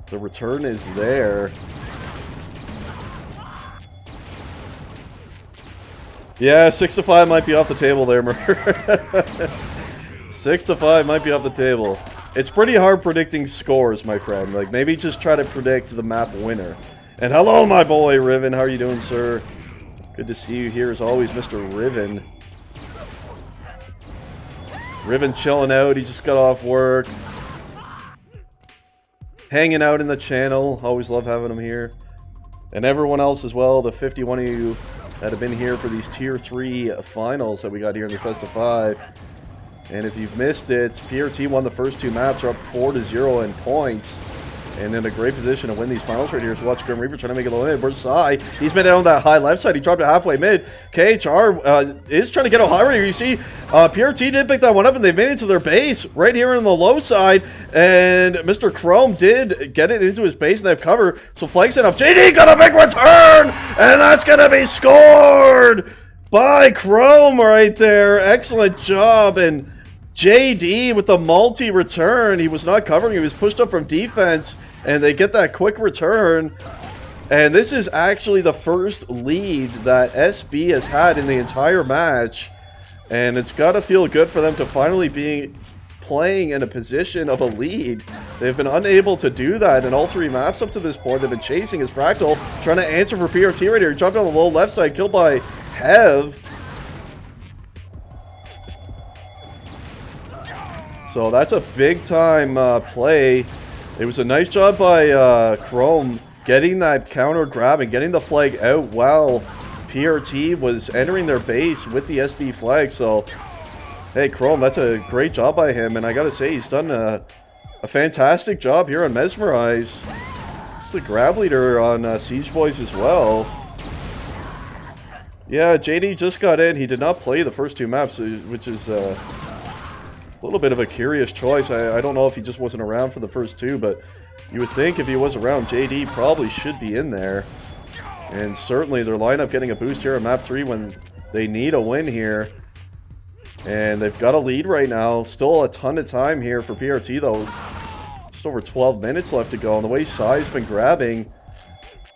the return is there. Yeah, 6 to 5 might be off the table there, Murder. 6 to 5 might be off the table. It's pretty hard predicting scores, my friend. Like, maybe just try to predict the map winner. And hello, my boy, Riven. How are you doing, sir? Good to see you here as always, Mr. Riven. Riven chilling out. He just got off work. Hanging out in the channel. Always love having him here. And everyone else as well. The 51 of you that have been here for these Tier 3 finals that we got here in the Best of 5. And if you've missed it, PrT won the first 2 maps. They're up 4-0 in points. And in a great position to win these finals right here. So watch Grim Reaper trying to make it low mid. Where's Sai? He's made it on that high left side. He dropped it halfway mid. KHR is trying to get a high right here. You see, PrT did pick that one up, and they made it to their base right here on the low side. And Mr. Chrome did get it into his base, and they have cover. So flanks enough. JD got a big return, and that's going to be scored by Chrome right there. Excellent job. And JD with the multi-return. He was not covering. He was pushed up from defense, and they get that quick return. And this is actually the first lead that SB has had in the entire match. And it's got to feel good for them to finally be playing in a position of a lead. They've been unable to do that in all 3 maps up to this point. They've been chasing his Fractal, trying to answer for PrT right here. He dropped on the low left side, killed by Hev. So that's a big time play. It was a nice job by Chrome getting that counter grab and getting the flag out while PrT was entering their base with the SB flag. So, hey, Chrome, that's a great job by him. And I got to say, he's done a fantastic job here on Mesmerize. He's the grab leader on Siege Boys as well. Yeah, JD just got in. He did not play the first 2 maps, which is a little bit of a curious choice. I don't know if he just wasn't around for the first 2, but you would think if he was around, JD probably should be in there. And certainly their lineup getting a boost here on map 3 when they need a win here. And they've got a lead right now. Still a ton of time here for PrT though. Just over 12 minutes left to go. And the way Sai's been grabbing,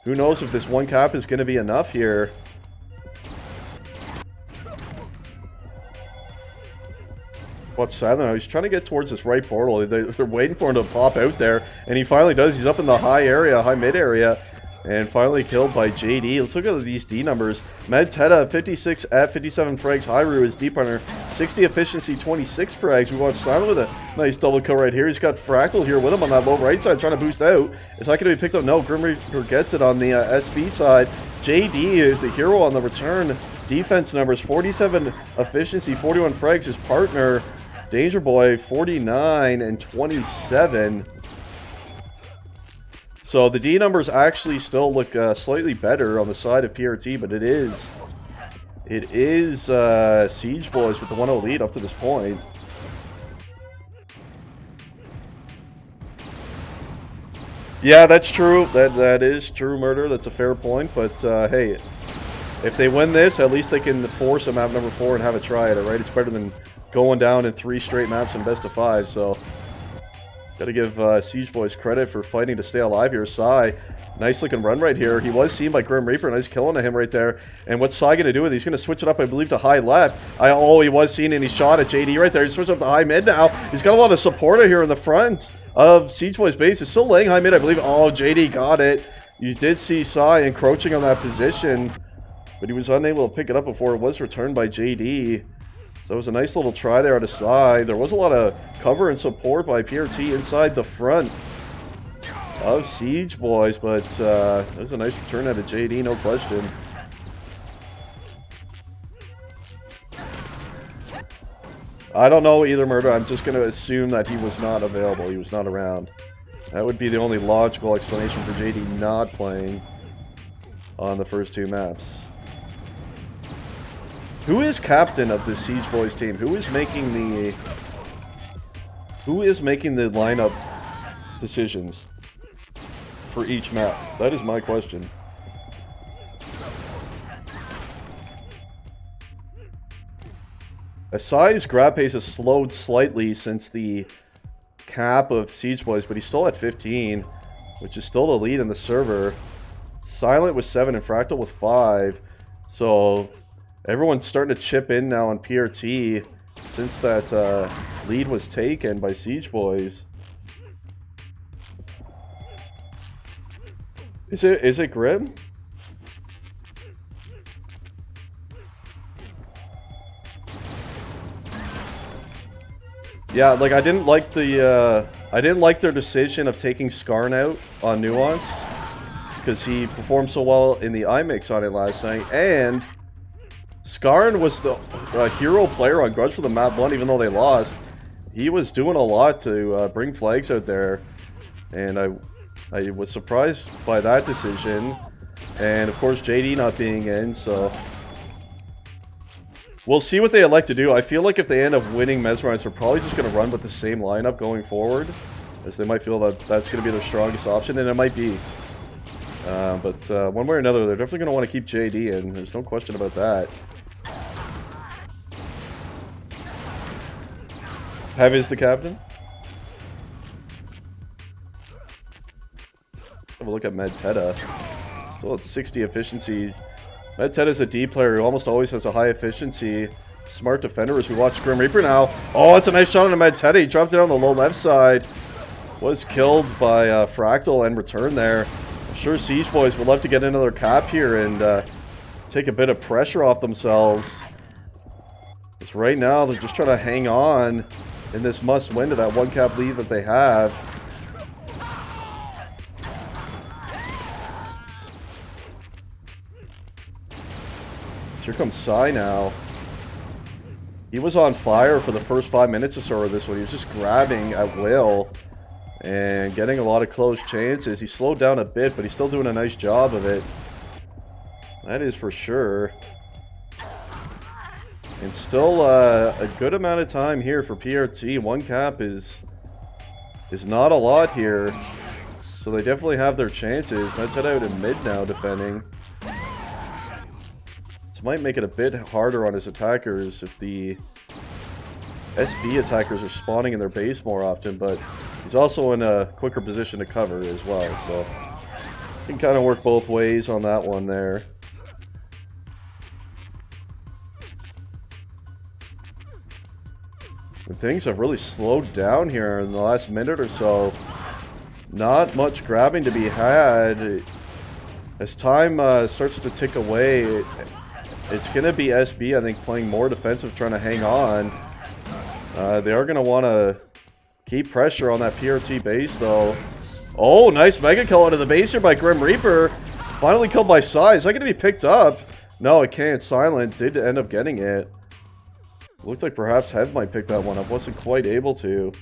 who knows if this 1 cap is going to be enough here. Watch Silent now. He's trying to get towards this right portal. They're waiting for him to pop out there. And he finally does. He's up in the high area, high mid area. And finally killed by JD. Let's look at these D numbers. Medteta, 56 at 57 frags. Hyru is deep runner, 60 efficiency, 26 frags. We watch Silent with a nice double kill right here. He's got Fractal here with him on that low right side, trying to boost out. It's not going to be picked up. No, Grim Reaper gets it on the SB side. JD, the hero on the return. Defense numbers, 47 efficiency, 41 frags. His partner, Danger Boy, 49 and 27. So the D numbers actually still look slightly better on the side of PrT, but it is Siege Boys with the 1-0 lead up to this point. Yeah, that's true. That is true, Murder. That's a fair point. But hey, if they win this, at least they can force a map number 4 and have a try at it, right? It's better than going down in 3 straight maps in best of 5. So. Got to give Siege Boys credit for fighting to stay alive here. Sai, Nice looking run right here. He was seen by Grim Reaper. Nice kill on him right there. And what's Sai going to do with it? He's going to switch it up, I believe, to high left. Oh, he was seen and he shot at JD right there. He switched up to high mid now. He's got a lot of supporter here in the front of Siege Boy's base. He's still laying high mid, I believe. Oh, JD got it. You did see Sai encroaching on that position, but he was unable to pick it up before it was returned by JD. So it was a nice little try there out of Sai. There was a lot of cover and support by PrT inside the front of Siege Boys, but that was a nice return out of JD, no question. I don't know either, Murder. I'm just going to assume that he was not available. He was not around. That would be the only logical explanation for JD not playing on the first two maps. Who is captain of the Siege Boys team? Who is making the lineup decisions for each map? That is my question. Asai's grab pace has slowed slightly since the cap of Siege Boys, but he's still at 15, which is still the lead in the server. Silent with 7 and Fractal with 5. So everyone's starting to chip in now on PrT since that lead was taken by Siege Boys. Is it Grim? Yeah, like I didn't like their decision of taking Skarn out on Nuance because he performed so well in the iMix on it last night, and Skarn was the hero player on Grudge for the map 1, even though they lost. He was doing a lot to bring flags out there, and I was surprised by that decision, and of course JD not being in, so we'll see what they elect to do. I feel like if they end up winning Mesmerize, they're probably just going to run with the same lineup going forward, as they might feel that that's going to be their strongest option, and it might be. But one way or another, they're definitely going to want to keep JD in. There's no question about that. Hev is the captain. Have a look at Medteta. Still at 60 efficiencies. Medteta's a D player who almost always has a high efficiency. Smart defender as we watch Grim Reaper now. Oh, it's a nice shot on Medteta. He dropped it on the low left side. Was killed by Fractal and returned there. I'm sure Siege Boys would love to get another cap here and take a bit of pressure off themselves. Because right now they're just trying to hang on in this must-win to that one cap lead that they have. Here comes Sai now. He was on fire for the first 5 minutes or so of this one. He was just grabbing at will and getting a lot of close chances. He slowed down a bit, but he's still doing a nice job of it. That is for sure. And still a good amount of time here for PrT. One cap is not a lot here. So they definitely have their chances. Medteta out in mid now defending. This might make it a bit harder on his attackers if the SB attackers are spawning in their base more often, but he's also in a quicker position to cover as well, so can kind of work both ways on that one there. And things have really slowed down here in the last minute or so. Not much grabbing to be had. As time starts to tick away, it's going to be SB, I think, playing more defensive, trying to hang on. They are going to want to keep pressure on that PrT base, though. Oh, nice mega kill out of the base here by Grim Reaper. Finally killed by Sai. Is that going to be picked up? No, it can't. Silent did end up getting it. Looks like perhaps Head might pick that one up. Wasn't quite able to.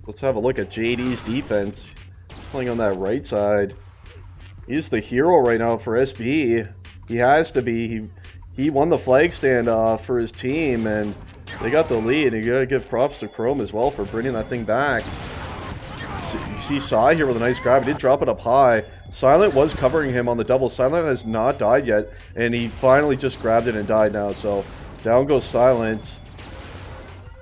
Let's have a look at JD's defense. He's playing on that right side. He's the hero right now for SB. He has to be. He won the flag standoff for his team, and they got the lead. And you gotta give props to Chrome as well for bringing that thing back. You see Sai here with a nice grab. He did drop it up high. Silent was covering him on the double. Silent has not died yet, and he finally just grabbed it and died now. So down goes Silent.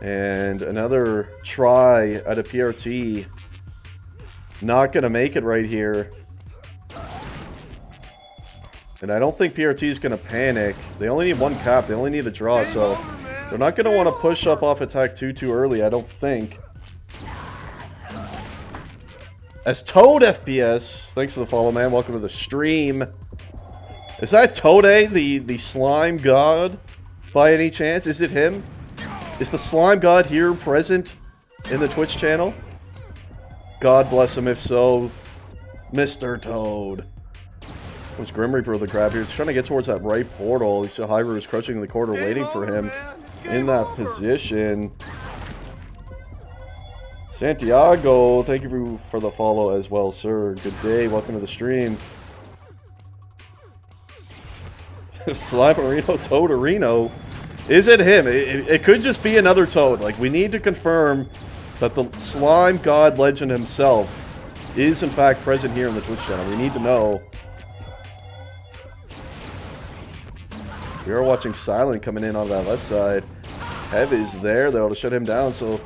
And another try at a PRT. Not going to make it right here. And I don't think PRT is going to panic. They only need one cap. They only need a draw. So they're not going to want to push up off attack too early, I don't think. As Toad FPS, thanks for the follow, man. Welcome to the stream. Is that Toad, the slime god, by any chance? Is it him? Is the slime god here present in the Twitch channel? God bless him if so. Mr. Toad. There's Grim Reaper with the grab here. He's trying to get towards that right portal. You see Hyrule is crouching in the corner waiting for him in that position. Santiago, thank you for the follow as well, sir. Good day. Welcome to the stream. Slimerino, Toaderino. Is it him? It could just be another Toad. Like, we need to confirm that the slime god legend himself is in fact present here in the Twitch channel. We need to know. We are watching Silent coming in on that left side. Hev is there, though, to shut him down. So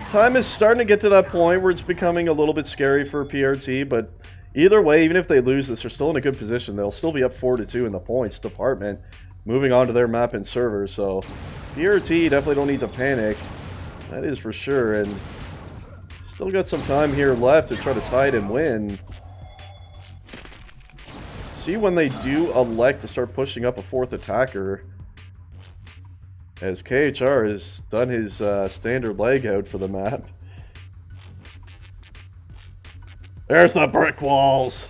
time is starting to get to that point where it's becoming a little bit scary for PRT. But either way, even if they lose this, they're still in a good position. They'll still be up 4-2 in the points department, moving on to their map and server. So PRT definitely don't need to panic. That is for sure. And still got some time here left to try to tie it and win. See when they do elect to start pushing up a fourth attacker. As KHR has done his standard leg out for the map. There's the brick walls.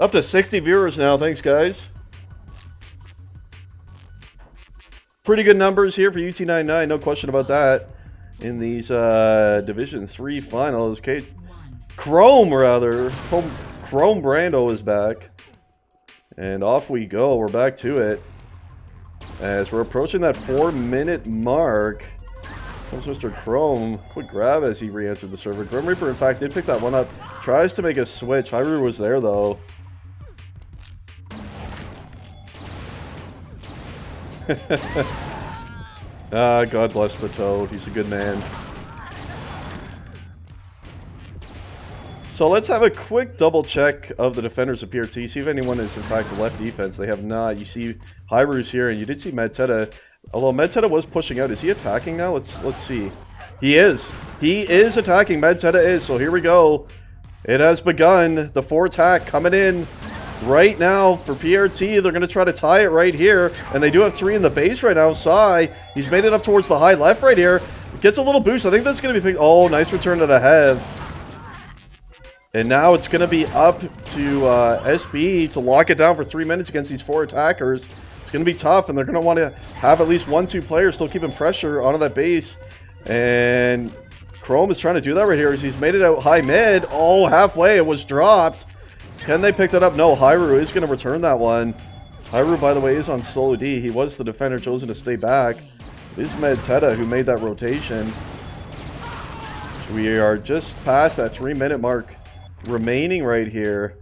Up to 60 viewers now. Thanks, guys. Pretty good numbers here for UT99. No question about that. In these Division 3 finals. Chrome, rather. Chrome Brando is back. And off we go. We're back to it. As we're approaching that 4-minute mark. Comes Mr. Chrome. Quick grab as he re-entered the server. Grim Reaper, in fact, did pick that one up. Tries to make a switch. Hyrule was there, though. God bless the Toad. He's a good man. So let's have a quick double check of the defenders of PRT. See if anyone is in fact left defense. They have not. You see Hyru's here, and you did see Medteta. Although Medteta was pushing out. Is he attacking now? Let's see. He is. He is attacking. Medteta is. So here we go. It has begun. The 4 attack coming in right now for PRT. They're going to try to tie it right here. And they do have 3 in the base right now. Sai, he's made it up towards the high left right here. Gets a little boost. I think that's going to be picked. Oh, nice return to the Hev. And now it's going to be up to SB to lock it down for 3 minutes against these 4 attackers. It's going to be tough, and they're going to want to have at least 1-2 players still keeping pressure onto that base. And Chrome is trying to do that right here as he's made it out high mid. Oh, halfway, it was dropped. Can they pick that up? No, Hyrule is going to return that one. Hyrule, by the way, is on solo D. He was the defender chosen to stay back. It is Medteta who made that rotation. We are just past that 3-minute mark remaining right here.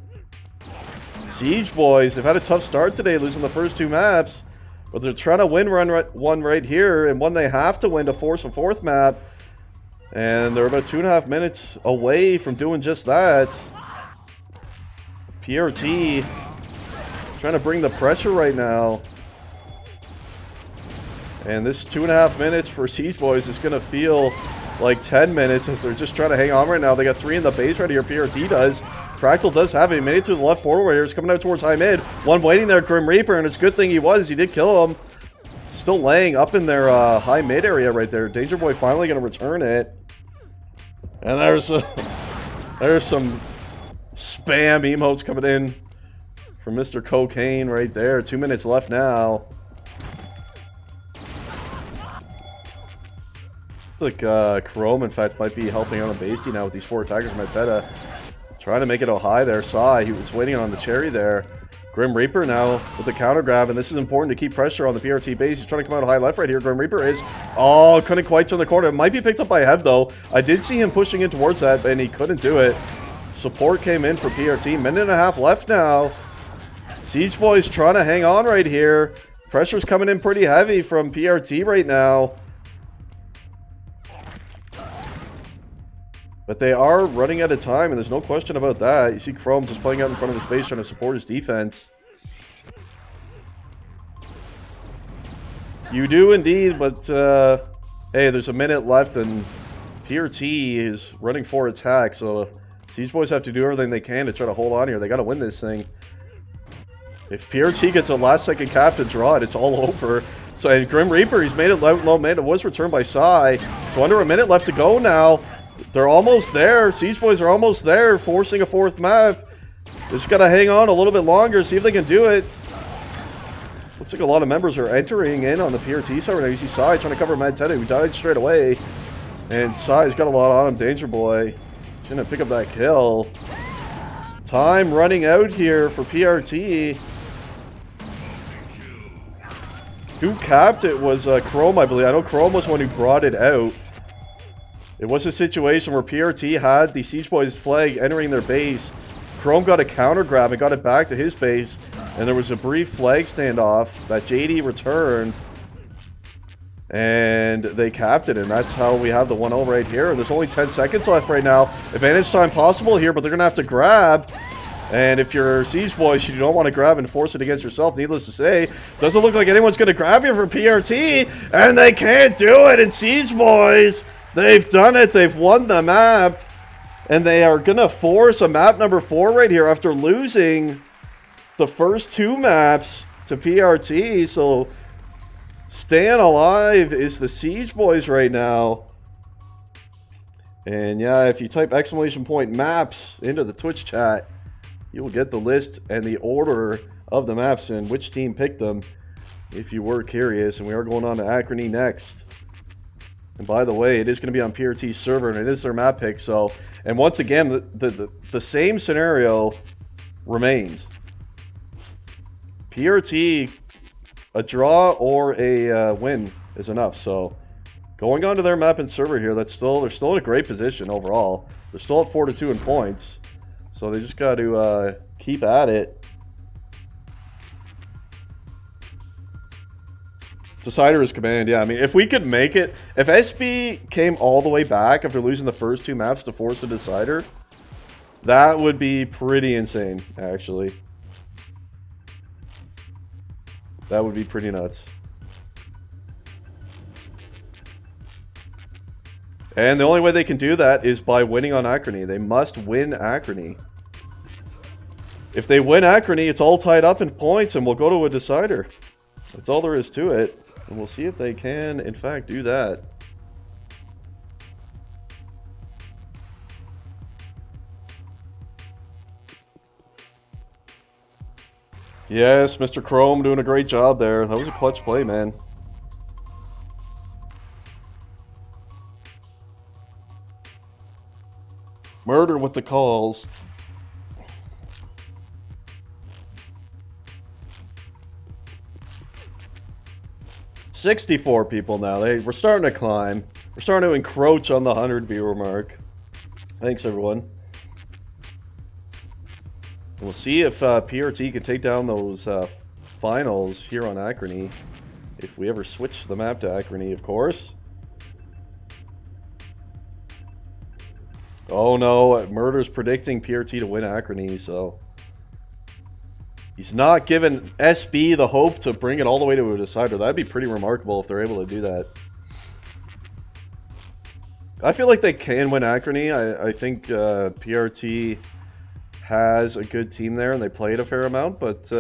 Siege Boys, they've had a tough start today, losing the first 2 maps. But they're trying to win one right here, and one they have to win to force a 4th map. And they're about 2.5 minutes away from doing just that. PRT trying to bring the pressure right now. And this 2.5 minutes for Siege Boys is going to feel like 10 minutes as they're just trying to hang on right now. They got 3 in the base right here. PRT does. Fractal does have it. He made it through the left portal right here. He's coming out towards high mid. One waiting there, Grim Reaper, and it's a good thing he was. He did kill him. Still laying up in their high mid area right there. Danger Boy finally going to return it. And there's some spam emotes coming in from Mr. Cocaine right there. 2 minutes left now. Like Chrome, in fact, might be helping out on base D now with these 4 attackers from Medteta. Trying to make it a high there. Sai, he was waiting on the cherry there. Grim Reaper now with the counter grab, and this is important to keep pressure on the PRT base. He's trying to come out high left right here. Grim Reaper is... Oh, couldn't quite turn the corner. It might be picked up by Hev, though. I did see him pushing in towards that, and he couldn't do it. Support came in for PRT. Minute and a half left now. Siege Boys trying to hang on right here. Pressure's coming in pretty heavy from PRT right now. But they are running out of time, and there's no question about that. You see Chrome just playing out in front of his base trying to support his defense. You do indeed, but hey, there's a minute left, and PRT is running for attack, so Siege Boys have to do everything they can to try to hold on here. They got to win this thing. If PRT gets a last-second cap to draw it, it's all over. So, and Grim Reaper, he's made it low mid. It was returned by Psy. So under a minute left to go now. They're almost there. Siege Boys are almost there, forcing a fourth map. Just got to hang on a little bit longer, see if they can do it. Looks like a lot of members are entering in on the PRT side right now. You see Psy trying to cover Mantetta, who died straight away. And Psy's got a lot on him. Danger Boy. He's going to pick up that kill. Time running out here for PRT. Who capped it was Chrome, I believe. I know Chrome was the one who brought it out. It was a situation where PRT had the Siege Boys flag entering their base. Chrome got a counter grab and got it back to his base. And there was a brief flag standoff that JD returned. And they capped it, and that's how we have the 1-0 right here. And there's only 10 seconds left right now. Advantage time possible here, but they're going to have to grab. And if you're Siege Boys, you don't want to grab and force it against yourself. Needless to say, doesn't look like anyone's going to grab you for PRT. And they can't do it. And Siege Boys, they've done it. They've won the map. And they are going to force a map number 4 right here after losing the first 2 maps to PRT. So staying alive is the Siege Boys right now. And yeah, if you type !maps into the Twitch chat, you will get the list and the order of the maps and which team picked them, if you were curious. And we are going on to Acrony next. And by the way, it is going to be on PRT's server, and it is their map pick. So, and once again, the same scenario remains. PRT, a draw or a win is enough. So, going on to their map and server here, they're still in a great position overall. They're still at 4-2 in points. So they just got to keep at it. Decider is command. Yeah, I mean, if we could make it... If SB came all the way back after losing the first 2 maps to force a decider, that would be pretty insane, actually. That would be pretty nuts. And the only way they can do that is by winning on Acrony. They must win Acrony. If they win Acrony, it's all tied up in points, and we'll go to a decider. That's all there is to it. And we'll see if they can, in fact, do that. Yes, Mr. Chrome doing a great job there. That was a clutch play, man. Murder with the calls. $64 people now. We're starting to climb. We're starting to encroach on the 100 viewer mark. Thanks, everyone. We'll see if PRT can take down those finals here on Acrony. If we ever switch the map to Acrony, of course. Oh no, Murder's predicting PRT to win Acrony, so... He's not giving SB the hope to bring it all the way to a decider. That'd be pretty remarkable if they're able to do that. I feel like they can win Acrony. I think PRT has a good team there, and they played a fair amount, but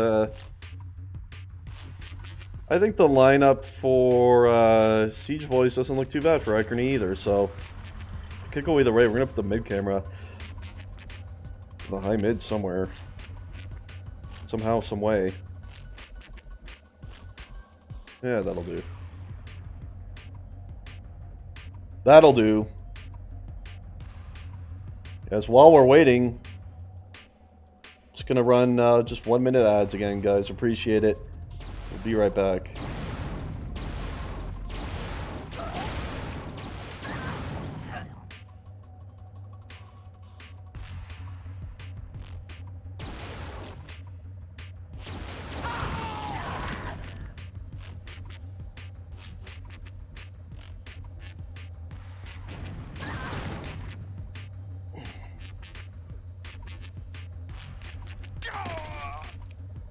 I think the lineup for Siege Boys doesn't look too bad for Acrony either, so it could go either way. We're going to put the mid camera, the high mid somewhere. Somehow, some way. Yeah, that'll do. That'll do. As while we're waiting, just gonna run just 1 minute ads again, guys. Appreciate it. We'll be right back.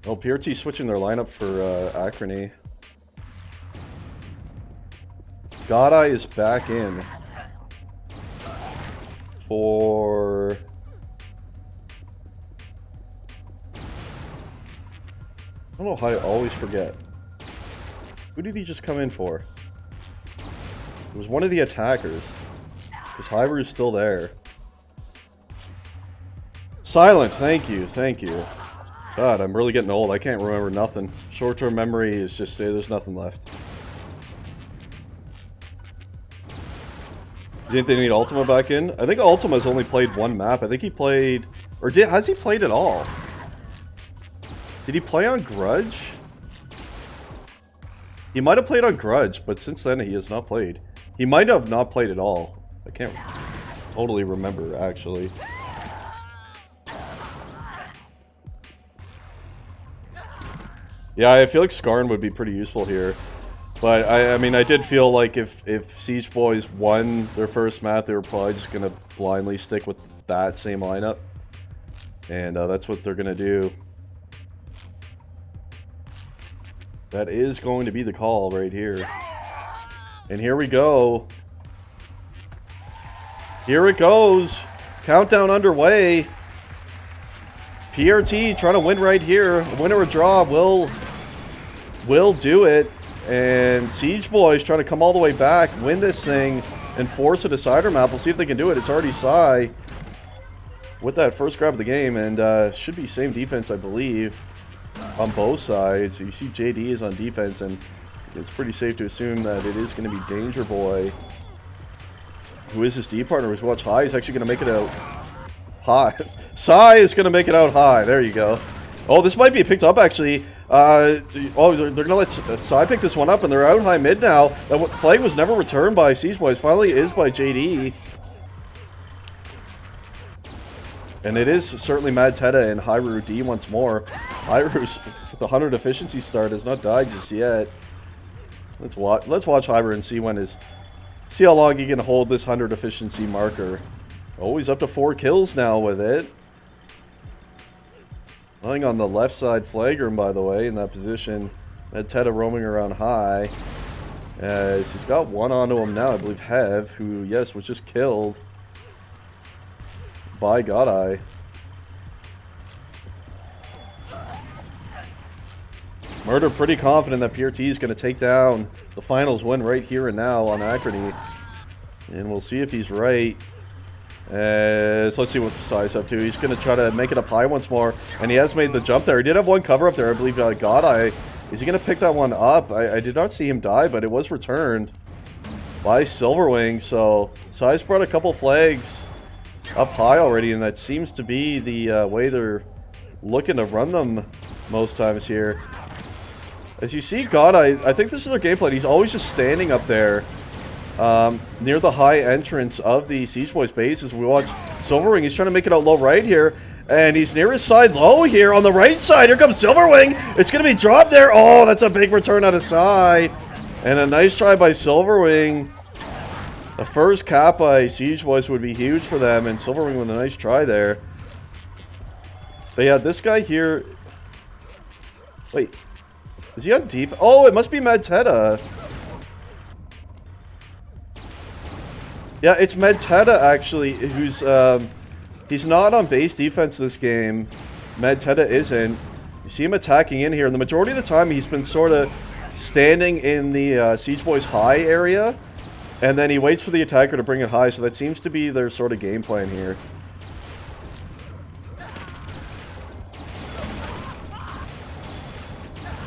Oh, PrT switching their lineup for Acrony. Godeye is back in for... I don't know how I always forget. Who did he just come in for? It was one of the attackers. Because Hyru's still there. Silent, thank you, thank you. God, I'm really getting old. I can't remember nothing. Short-term memory is just say there's nothing left. You think they need Ultima back in? I think Ultima's only played one map. I think he played... Or has he played at all? Did he play on Grudge? He might have played on Grudge, but since then he has not played. He might have not played at all. I can't totally remember, actually. Yeah, I feel like Skarn would be pretty useful here. But, I mean, I did feel like if Siege Boys won their first map, they were probably just going to blindly stick with that same lineup. And that's what they're going to do. That is going to be the call right here. And here we go. Here it goes. Countdown underway. PrT trying to win right here. A win or a draw will do it. And Siege Boys trying to come all the way back, win this thing, and force a decider map. We'll see if they can do it. It's already Psy with that first grab of the game. And should be same defense, I believe, on both sides. You see JD is on defense, and it's pretty safe to assume that it is going to be Danger Boy, who is his D partner. As watch High is actually going to make it out high. Psy is going to make it out high. There you go. Oh, this might be picked up actually. They're going to let Psy pick this one up, and they're out high mid now. That flag was never returned by Siege Boys. Finally is by JD. And it is certainly Mad Teta and Hyru D once more. Hyru's with the 100 efficiency start has not died just yet. Let's watch Hyru and see how long he can hold this 100 efficiency marker. Oh, he's up to 4 kills now with it. Lying on the left side flag room, by the way, in that position. Mad Teta roaming around high. As he's got one onto him now, I believe Hev, who, yes, was just killed by Godeye. Murder pretty confident that PrT is going to take down the finals win right here and now on Acrony. And we'll see if he's right. So let's see what Psy's up to. He's going to try to make it up high once more. And he has made the jump there. He did have one cover up there, I believe. Godeye. Is he going to pick that one up? I did not see him die, but it was returned by Silverwing. So Psy's brought a couple flags up high already, and that seems to be the way they're looking to run them most times here. As you see, Godeye, I think this is their game plan. He's always just standing up there near the high entrance of the Siege Boys base. As we watch Silverwing, he's trying to make it out low right here. And he's near his side low here on the right side. Here comes Silverwing. It's going to be dropped there. Oh, that's a big return out of Psy. And a nice try by Silverwing. The first cap by Siege Boys would be huge for them. And Silverwing with a nice try there. But yeah, this guy here... Wait. Is he on defense? Oh, it must be Mad Teta. Yeah, it's Mad Teta, actually, who's... he's not on base defense this game. Mad Teta isn't. You see him attacking in here. And the majority of the time, he's been sort of standing in the Siege Boys high area. And then he waits for the attacker to bring it high. So that seems to be their sort of game plan here.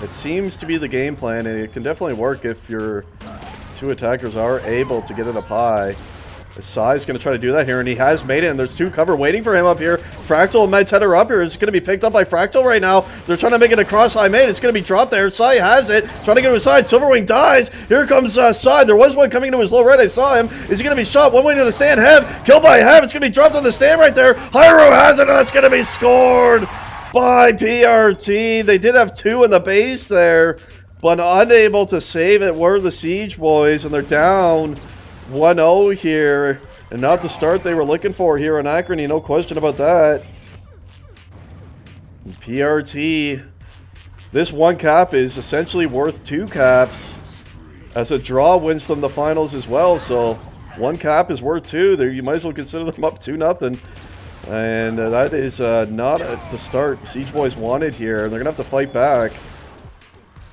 It seems to be the game plan, and it can definitely work if your two attackers are able to get it up high. Psy's going to try to do that here, and he has made it, and there's two cover waiting for him up here. Fractal and Mad Teta are up here. It's going to be picked up by Fractal right now. They're trying to make it across high mid. It's going to be dropped there. Psy has it. Trying to get to his side. Silverwing dies. Here comes Psy. There was one coming to his low right. I saw him. Is he going to be shot? One way to the stand. Hev. Killed by Hev. It's going to be dropped on the stand right there. Hyru has it, and that's going to be scored by PrT. They did have two in the base there, but unable to save it were the Siege Boys, and they're down 1-0 here, and not the start they were looking for here in Acrony, no question about that. And PrT This one cap is essentially worth 2 caps, as a draw wins them the finals as well. So 1 cap is worth 2. There, you might as well consider them up 2-0. And that is not at the start Siege Boys wanted here. They're gonna have to fight back.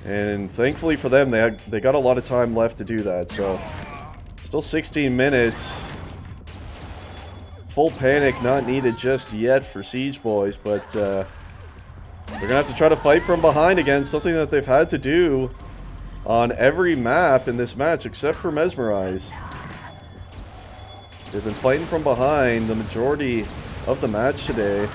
And thankfully for them, they got a lot of time left to do that. So still 16 minutes. Full panic not needed just yet for Siege Boys, but they're gonna have to try to fight from behind again, something that they've had to do on every map in this match except for Mesmerize. They've been fighting from behind the majority of the match today.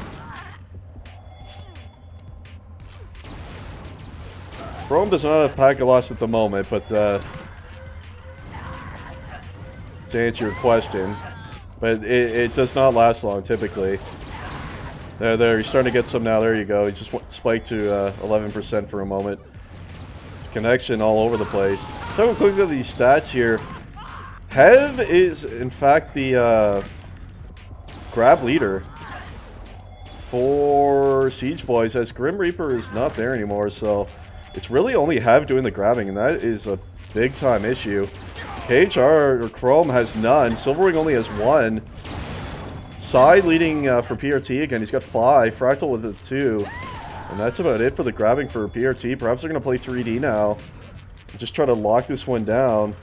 Rome does not have packet loss at the moment, but to answer your question, but it does not last long typically. There, you're starting to get some now. There you go. He just spiked to 11% for a moment. Connection all over the place. Let's have a quick look at these stats here. Hev is, in fact, the grab leader for Siege Boys, as Grim Reaper is not there anymore, so it's really only Hev doing the grabbing, and that is a big-time issue. KHR, or Chrome, has none. Silverwing only has 1. Sai leading for PRT again. He's got 5. Fractal with a 2. And that's about it for the grabbing for PRT. Perhaps they're going to play 3D now. Just try to lock this one down.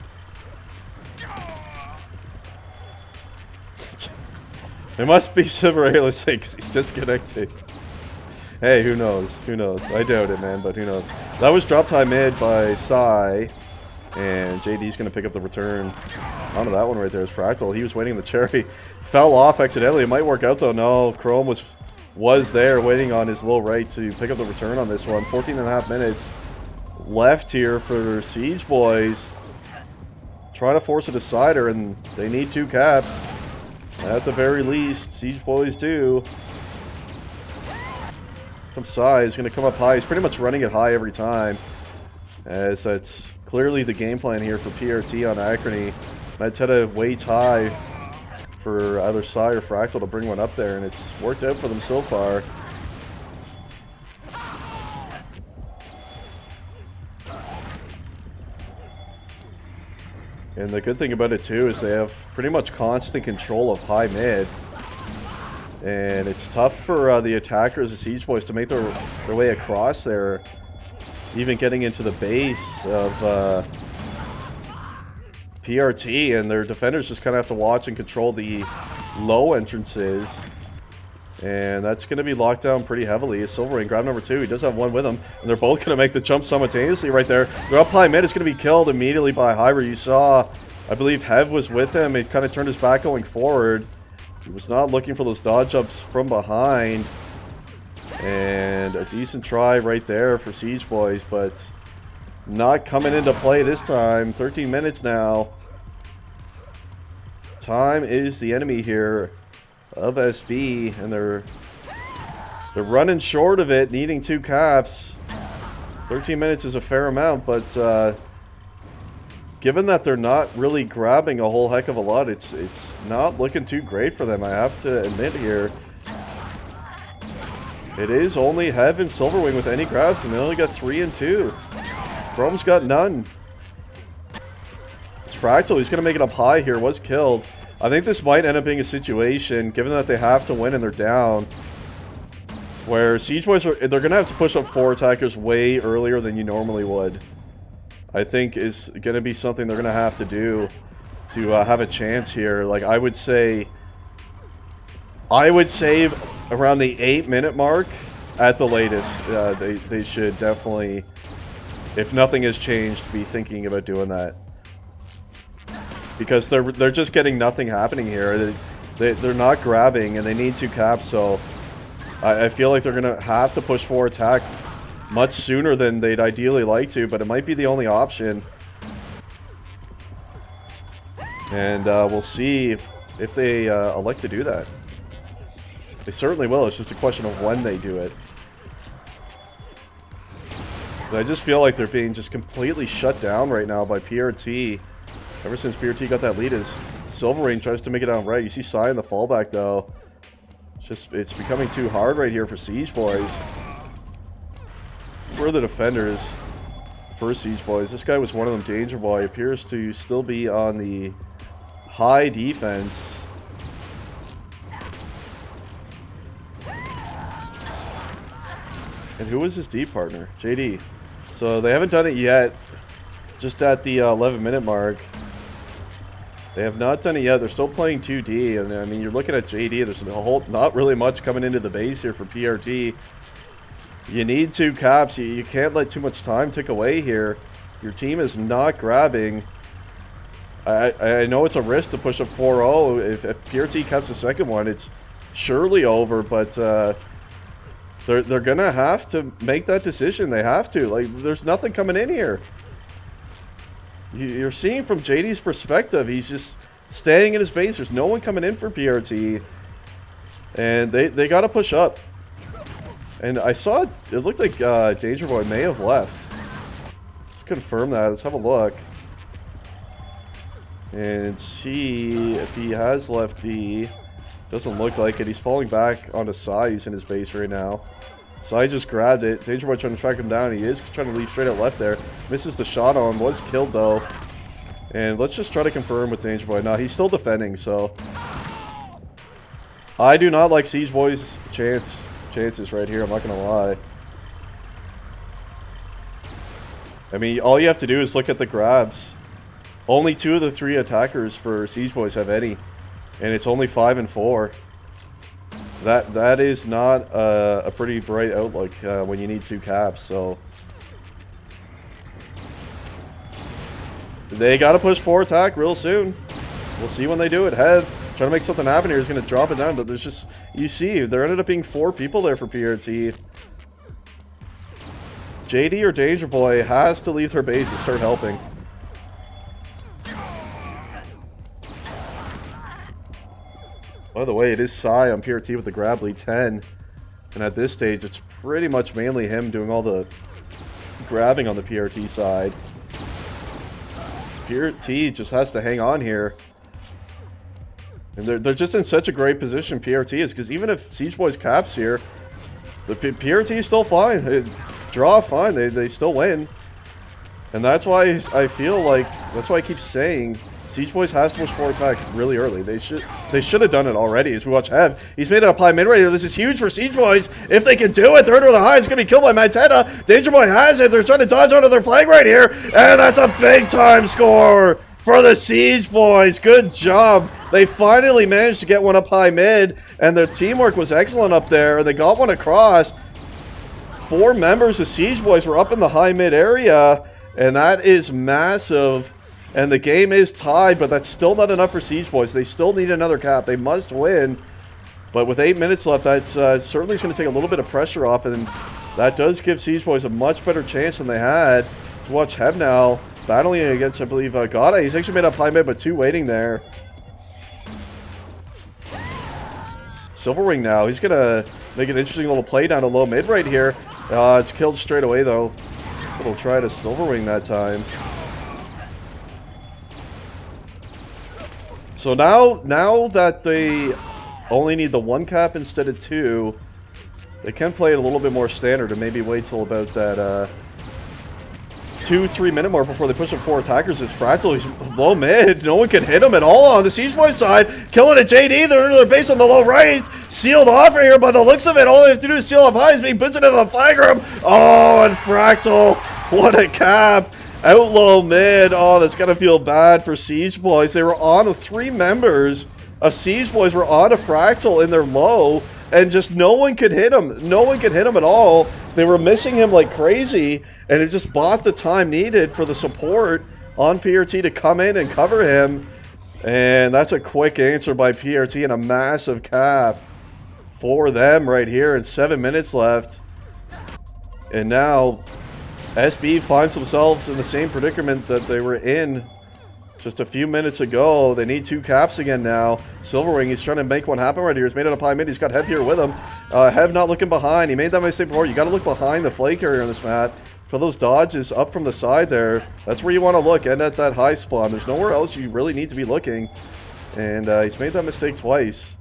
It must be Silver ALSA because he's disconnected. Hey, who knows? Who knows? I doubt it, man, but who knows? That was drop time mid by Sai. And JD's going to pick up the return onto that one right there. Is Fractal. He was waiting in the cherry. Fell off accidentally. It might work out, though. No, Chrome was there waiting on his low right to pick up the return on this one. 14.5 minutes left here for Siege Boys. Trying to force a decider, and they need 2 caps. At the very least, Siege Boys do. Some Sai is going to come up high. He's pretty much running it high every time, as that's clearly the game plan here for PRT on Acrony. Might try to wait high for either Sai or Fractal to bring one up there, and it's worked out for them so far. And the good thing about it too is they have pretty much constant control of high mid. And it's tough for the attackers, the Siege Boys, to make their way across there. Even getting into the base of PRT, and their defenders just kind of have to watch and control the low entrances. And that's going to be locked down pretty heavily. Silverwing, grab number 2. He does have 1 with him. And they're both going to make the jump simultaneously right there. They're up high mid. It's going to be killed immediately by Hyber. You saw, I believe Hev was with him. He kind of turned his back going forward. He was not looking for those dodge ups from behind. And a decent try right there for Siege Boys, but not coming into play this time. 13 minutes now. Time is the enemy here of SB, and they're running short of it, needing 2 caps. 13 minutes is a fair amount, but given that they're not really grabbing a whole heck of a lot, it's not looking too great for them, I have to admit here. It is only Hev and Silverwing with any grabs, and they only got 3 and 2. Chrome's got none. It's Fractal. He's going to make it up high here. Was killed. I think this might end up being a situation, given that they have to win and they're down, where Siege Boys they're going to have to push up 4 attackers way earlier than you normally would. I think is going to be something they're going to have to do to have a chance here. Like, I would say around the 8-minute mark at the latest. They should definitely, if nothing has changed, be thinking about doing that. Because they're just getting nothing happening here. They're not grabbing, and they need 2 caps, so I feel like they're going to have to push 4 attack much sooner than they'd ideally like to, but it might be the only option. And we'll see if they elect to do that. They certainly will. It's just a question of when they do it. But I just feel like they're being just completely shut down right now by PRT. Ever since PRT got that lead, as Silverwing tries to make it out right. You see Sai in the fallback, though. It's becoming too hard right here for Siege Boys. where are the defenders for Siege Boys? This guy was one of them. Danger Boy appears to still be on the high defense. And who was his D partner? JD. So they haven't done it yet. Just at the 11-minute mark. They have not done it yet. They're still playing 2D. And I mean, you're looking at JD. There's not really much coming into the base here for PrT. You need 2 caps. You can't let too much time tick away here. Your team is not grabbing. I know it's a risk to push up 4-0. If PrT caps the second one, it's surely over. But they're gonna have to make that decision. They have to. Like, there's nothing coming in here. You're seeing from JD's perspective, he's just staying in his base. There's no one coming in for PrT, and they got to push up. And I saw it looked like Danger Boy may have left. Let's confirm that. Let's have a look and see if he has left D. Doesn't look like it. He's falling back onto Sai. He's in his base right now. Sai just grabbed it. Danger Boy trying to track him down. He is trying to leave straight out left there. Misses the shot on him. Was killed though. And let's just try to confirm with Danger Boy. No, he's still defending, so I do not like Siege Boy's chances right here. I'm not gonna lie. I mean, all you have to do is look at the grabs. Only 2 of the 3 attackers for Siege Boys have any, and it's only 5 and 4. That is not a pretty bright outlook when you need 2 caps. So they got to push 4 attack real soon. We'll see when they do it. Hev trying to make something happen here. He's going to drop it down, but there's just, you see, there ended up being 4 people there for PrT. JD or Danger Boy has to leave their base and start helping. By the way, it is Sai on PrT with the grab lead 10. And at this stage, it's pretty much mainly him doing all the grabbing on the PrT side. PrT just has to hang on here. And they're just in such a great position, PrT is, because even if Siege Boys caps here, the PrT is still fine. Draw fine, they still win. And that's why I feel like, that's why I keep saying Siege Boys has to push 4 attack really early. They should have done it already. As we watch Hev, he's made it up high mid right here. This is huge for Siege Boys. If they can do it, they're under the high. It's going to be killed by Mateta. Danger Boy has it. They're trying to dodge onto their flag right here. And that's a big time score for the Siege Boys. Good job. They finally managed to get one up high mid. And their teamwork was excellent up there. They got one across. 4 members of Siege Boys were up in the high mid area. And that is massive. And the game is tied, but that's still not enough for Siege Boys. They still need another cap. They must win. But with 8 minutes left, that's certainly going to take a little bit of pressure off. And that does give Siege Boys a much better chance than they had. To watch Hev now battling against, I believe, Gada. He's actually made up high mid, but 2 waiting there. Silverwing now. He's going to make an interesting little play down to low mid right here. It's killed straight away, though. So they'll try to Silverwing that time. So now that they only need the 1 cap instead of 2, they can play it a little bit more standard and maybe wait till about that 2-3 minute mark before they push up 4 attackers. It's Fractal. He's low mid. No one can hit him at all on the Siege Boy side. Killing a JD. They're under their base on the low right. Sealed off right here by the looks of it. All they have to do is seal off high. He's being pushed into the flag room. Oh, and Fractal. What a cap. Out low mid. Oh, that's gotta feel bad for Siege Boys. They were on 3 members of Siege Boys were on a Fractal in their low, and just no one could hit him. No one could hit him at all. They were missing him like crazy, and it just bought the time needed for the support on PrT to come in and cover him. And that's a quick answer by PrT and a massive cap for them right here, and 7 minutes left. And now SB finds themselves in the same predicament that they were in just a few minutes ago. They need 2 caps again now. Silverwing, he's trying to make one happen right here. He's made it up high mid. He's got Hev here with him. Hev not looking behind. He made that mistake before. You got to look behind the flag carrier on this map. For those dodges up from the side there, that's where you want to look, and at that high spawn. There's nowhere else you really need to be looking. And he's made that mistake twice.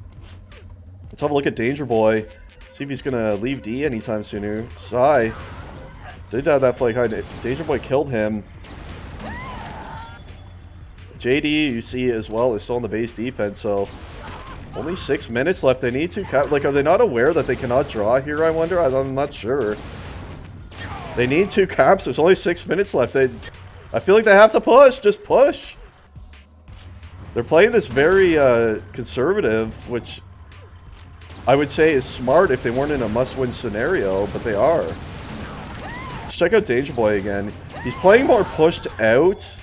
Let's have a look at Danger Boy. See if he's going to leave D anytime soon. Sai Did have that flag high. Danger Boy killed him. JD, you see as well, is still on the base defense, so only 6 minutes left. They need to like, are they not aware that they cannot draw here, I wonder? I'm not sure. They need 2 caps. There's only 6 minutes left. I feel like they have to push. Just push. They're playing this very conservative, which I would say is smart if they weren't in a must-win scenario, but they are. Let's check out Danger Boy again. He's playing more pushed out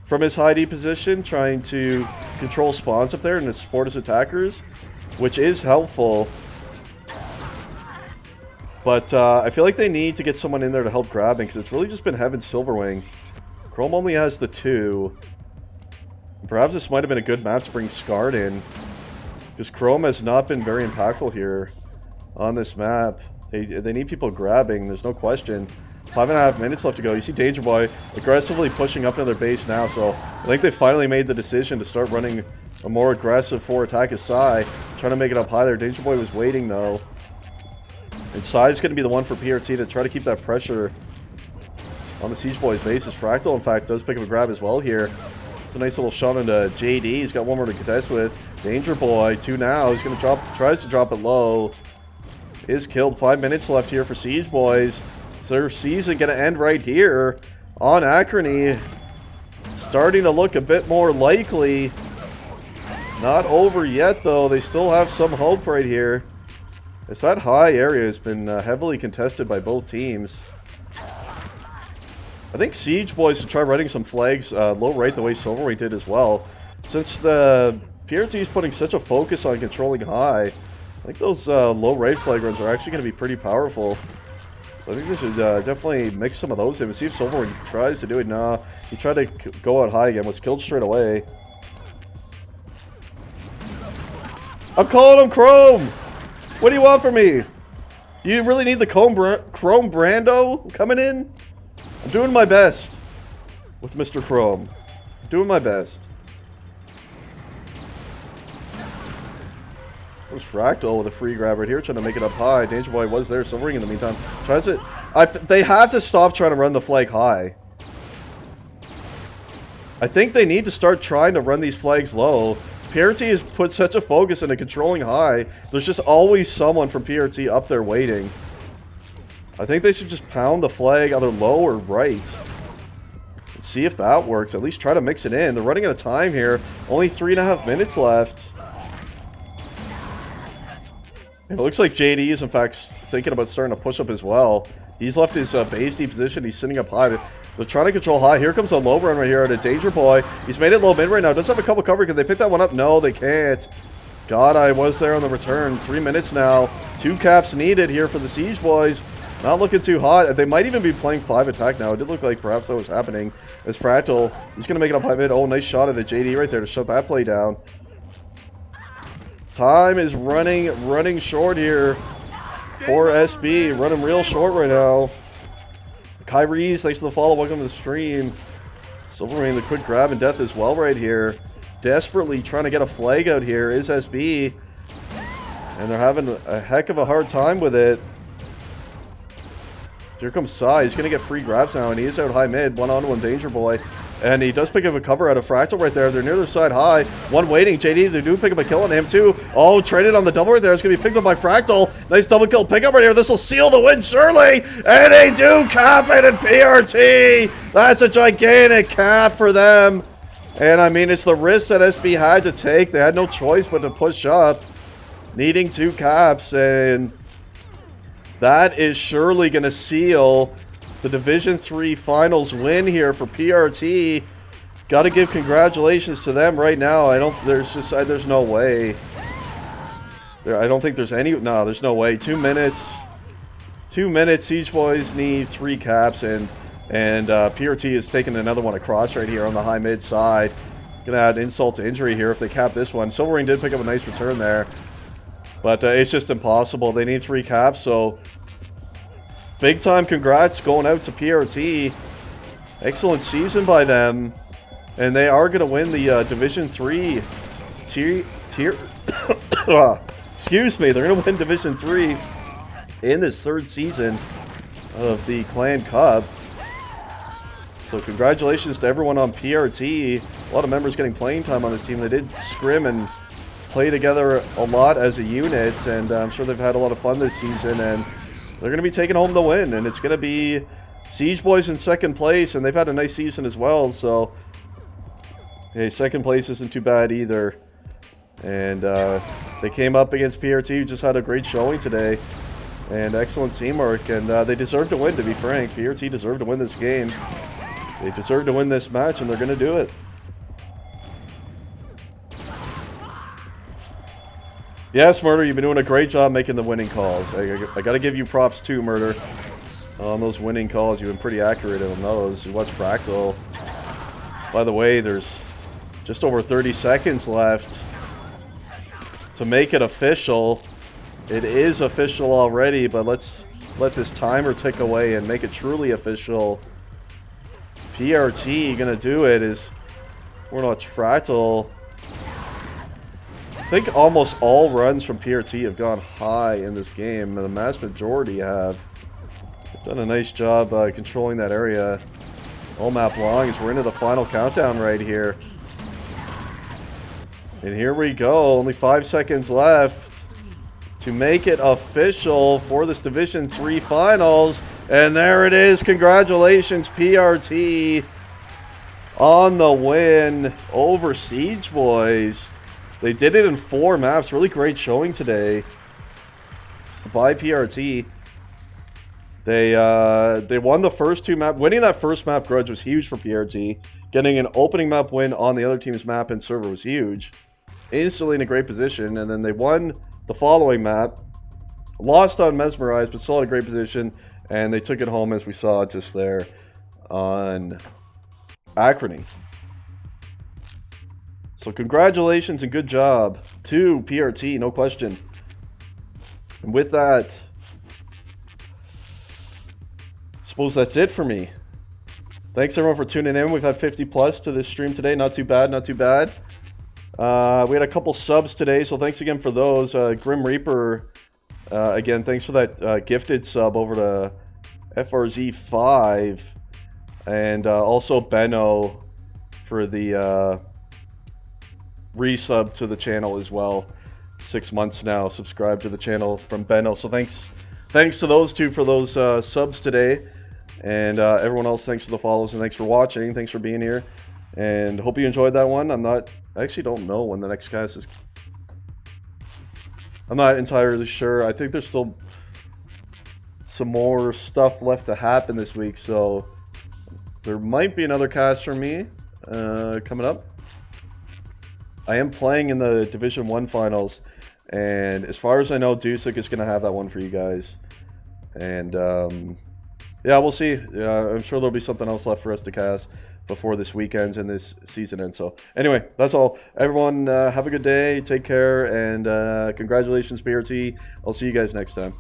from his high D position, trying to control spawns up there and to support his attackers, which is helpful. But I feel like they need to get someone in there to help grabbing, because it's really just been Heaven Silverwing. Chrome only has the 2. Perhaps this might have been a good map to bring Scarred in, because Chrome has not been very impactful here on this map. They need people grabbing, there's no question. 5.5 minutes left to go. You see Danger Boy aggressively pushing up into their base now, so I think they finally made the decision to start running a more aggressive 4 attack as Psy, trying to make it up high there. Danger Boy was waiting though. And Psy's going to be the one for PRT to try to keep that pressure on the Siege Boys base. As Fractal, in fact, does pick up a grab as well here. It's a nice little shot into JD. He's got one more to contest with. Danger Boy, 2 now. He's going to drop, tries to drop it low. Is killed. 5 minutes left here for Siege Boys. So their season going to end right here on Acrony. Starting to look a bit more likely. Not over yet, though. They still have some hope right here. As that high area has been heavily contested by both teams. I think Siege Boys should try running some flags low right the way Silverwing did as well. Since the PRT is putting such a focus on controlling high, I think those low right flag runs are actually going to be pretty powerful. So I think they should definitely mix some of those in and see if Silverwing tries to do it. Nah, he tried to go out high again, was killed straight away. I'm calling him Chrome! What do you want from me? Do you really need the Chrome Brando coming in? I'm doing my best with Mr. Chrome. I'm doing my best. There's Fractal with a free grab right here, trying to make it up high. Danger Boy was there, Silverwing in the meantime. Tries it. They have to stop trying to run the flag high. I think they need to start trying to run these flags low. PRT has put such a focus into controlling high. There's just always someone from PRT up there waiting. I think they should just pound the flag either low or right. And see if that works. At least try to mix it in. They're running out of time here. Only 3.5 minutes left. And it looks like JD is in fact thinking about starting to push up as well. He's left his base D position. He's sitting up high. They're trying to control high. Here comes a low run right here at a Danger Boy. He's made it low mid right now. Does have a couple cover. Can they pick that one up? No, they can't. God, I was there on the return. 3 minutes now. 2 caps needed here for the Siege Boys. Not looking too hot. They might even be playing 5 attack now. It did look like perhaps that was happening. As Fractal, he's going to make it up high mid. Oh, nice shot at a JD right there to shut that play down. Time is running short here for SB. Running real short right now. Kyrie's, thanks for the follow. Welcome to the stream. Silverwing, the quick grab and death as well right here. Desperately trying to get a flag out here is SB. And they're having a heck of a hard time with it. Here comes Psy. He's going to get free grabs now, and he is out high mid. One-on-one Danger Boy. And he does pick up a cover out of Fractal right there. They're near their side high. One waiting. JD, they do pick up a kill on him too. Oh, traded on the double right there. It's going to be picked up by Fractal. Nice double kill pickup right here. This will seal the win, surely. And they do cap it in PRT. That's a gigantic cap for them. And I mean, it's the risk that SB had to take. They had no choice but to push up. Needing 2 caps. And that is surely going to seal the Division 3 Finals win here for PRT. Got to give congratulations to them right now. There's no way. I don't think there's any, no, there's no way. 2 minutes. 2 minutes. Siege Boys need 3 caps, and PRT is taking another one across right here on the high mid side. Gonna add insult to injury here if they cap this one. Silverwing did pick up a nice return there, but it's just impossible. They need 3 caps, so big time congrats going out to PRT. Excellent season by them. And they are going to win the Division 3 tier excuse me, they're going to win Division 3 in this 3rd season. of the Clan Cup. So congratulations to everyone on PRT. A lot of members getting playing time on this team. They did scrim and play together a lot as a unit, and I'm sure they've had a lot of fun this season, and they're going to be taking home the win, and it's going to be Siege Boys in second place, and they've had a nice season as well, so hey, second place isn't too bad either. And they came up against PRT, who just had a great showing today, and excellent teamwork, and they deserve to win, to be frank. PRT deserved to win this game. They deserve to win this match, and they're going to do it. Yes, Murder, you've been doing a great job making the winning calls. I got to give you props too, Murder. On those winning calls, you've been pretty accurate on those. You watch Fractal. By the way, there's just over 30 seconds left to make it official. It is official already, but let's let this timer tick away and make it truly official. PRT gonna do it. Is we're not Fractal. I think almost all runs from PRT have gone high in this game, and the vast majority have. They've done a nice job controlling that area all map long as we're into the final countdown right here. And here we go, only 5 seconds left to make it official for this Division 3 finals. And there it is, congratulations PRT on the win over Siege Boys. They did it in 4 maps. Really great showing today by PRT. They won the first 2 maps. Winning that first map grudge was huge for PRT. Getting an opening map win on the other team's map and server was huge. Instantly in a great position. And then they won the following map. Lost on Mesmerized, but still in a great position. And they took it home, as we saw just there, on Acrony. So congratulations and good job to PRT, no question. And with that, I suppose that's it for me. Thanks everyone for tuning in. We've had 50 plus to this stream today. Not too bad, not too bad. We had a couple subs today, so thanks again for those. Grim Reaper, again, thanks for that gifted sub over to FRZ5. And also Benno for the resub to the channel as well. 6 months now subscribed to the channel from Benno. So thanks to those two for those subs today. And everyone else, thanks for the follows and thanks for watching. Thanks for being here. And hope you enjoyed that one. I actually don't know when the next cast is. I'm not entirely sure. I think there's still some more stuff left to happen this week. So there might be another cast from me coming up. I am playing in the Division 1 finals, and as far as I know, Dusik is going to have that one for you guys. And yeah, we'll see. I'm sure there'll be something else left for us to cast before this weekend and this season ends. So anyway, that's all. Everyone, have a good day. Take care, and congratulations, PRT. I'll see you guys next time.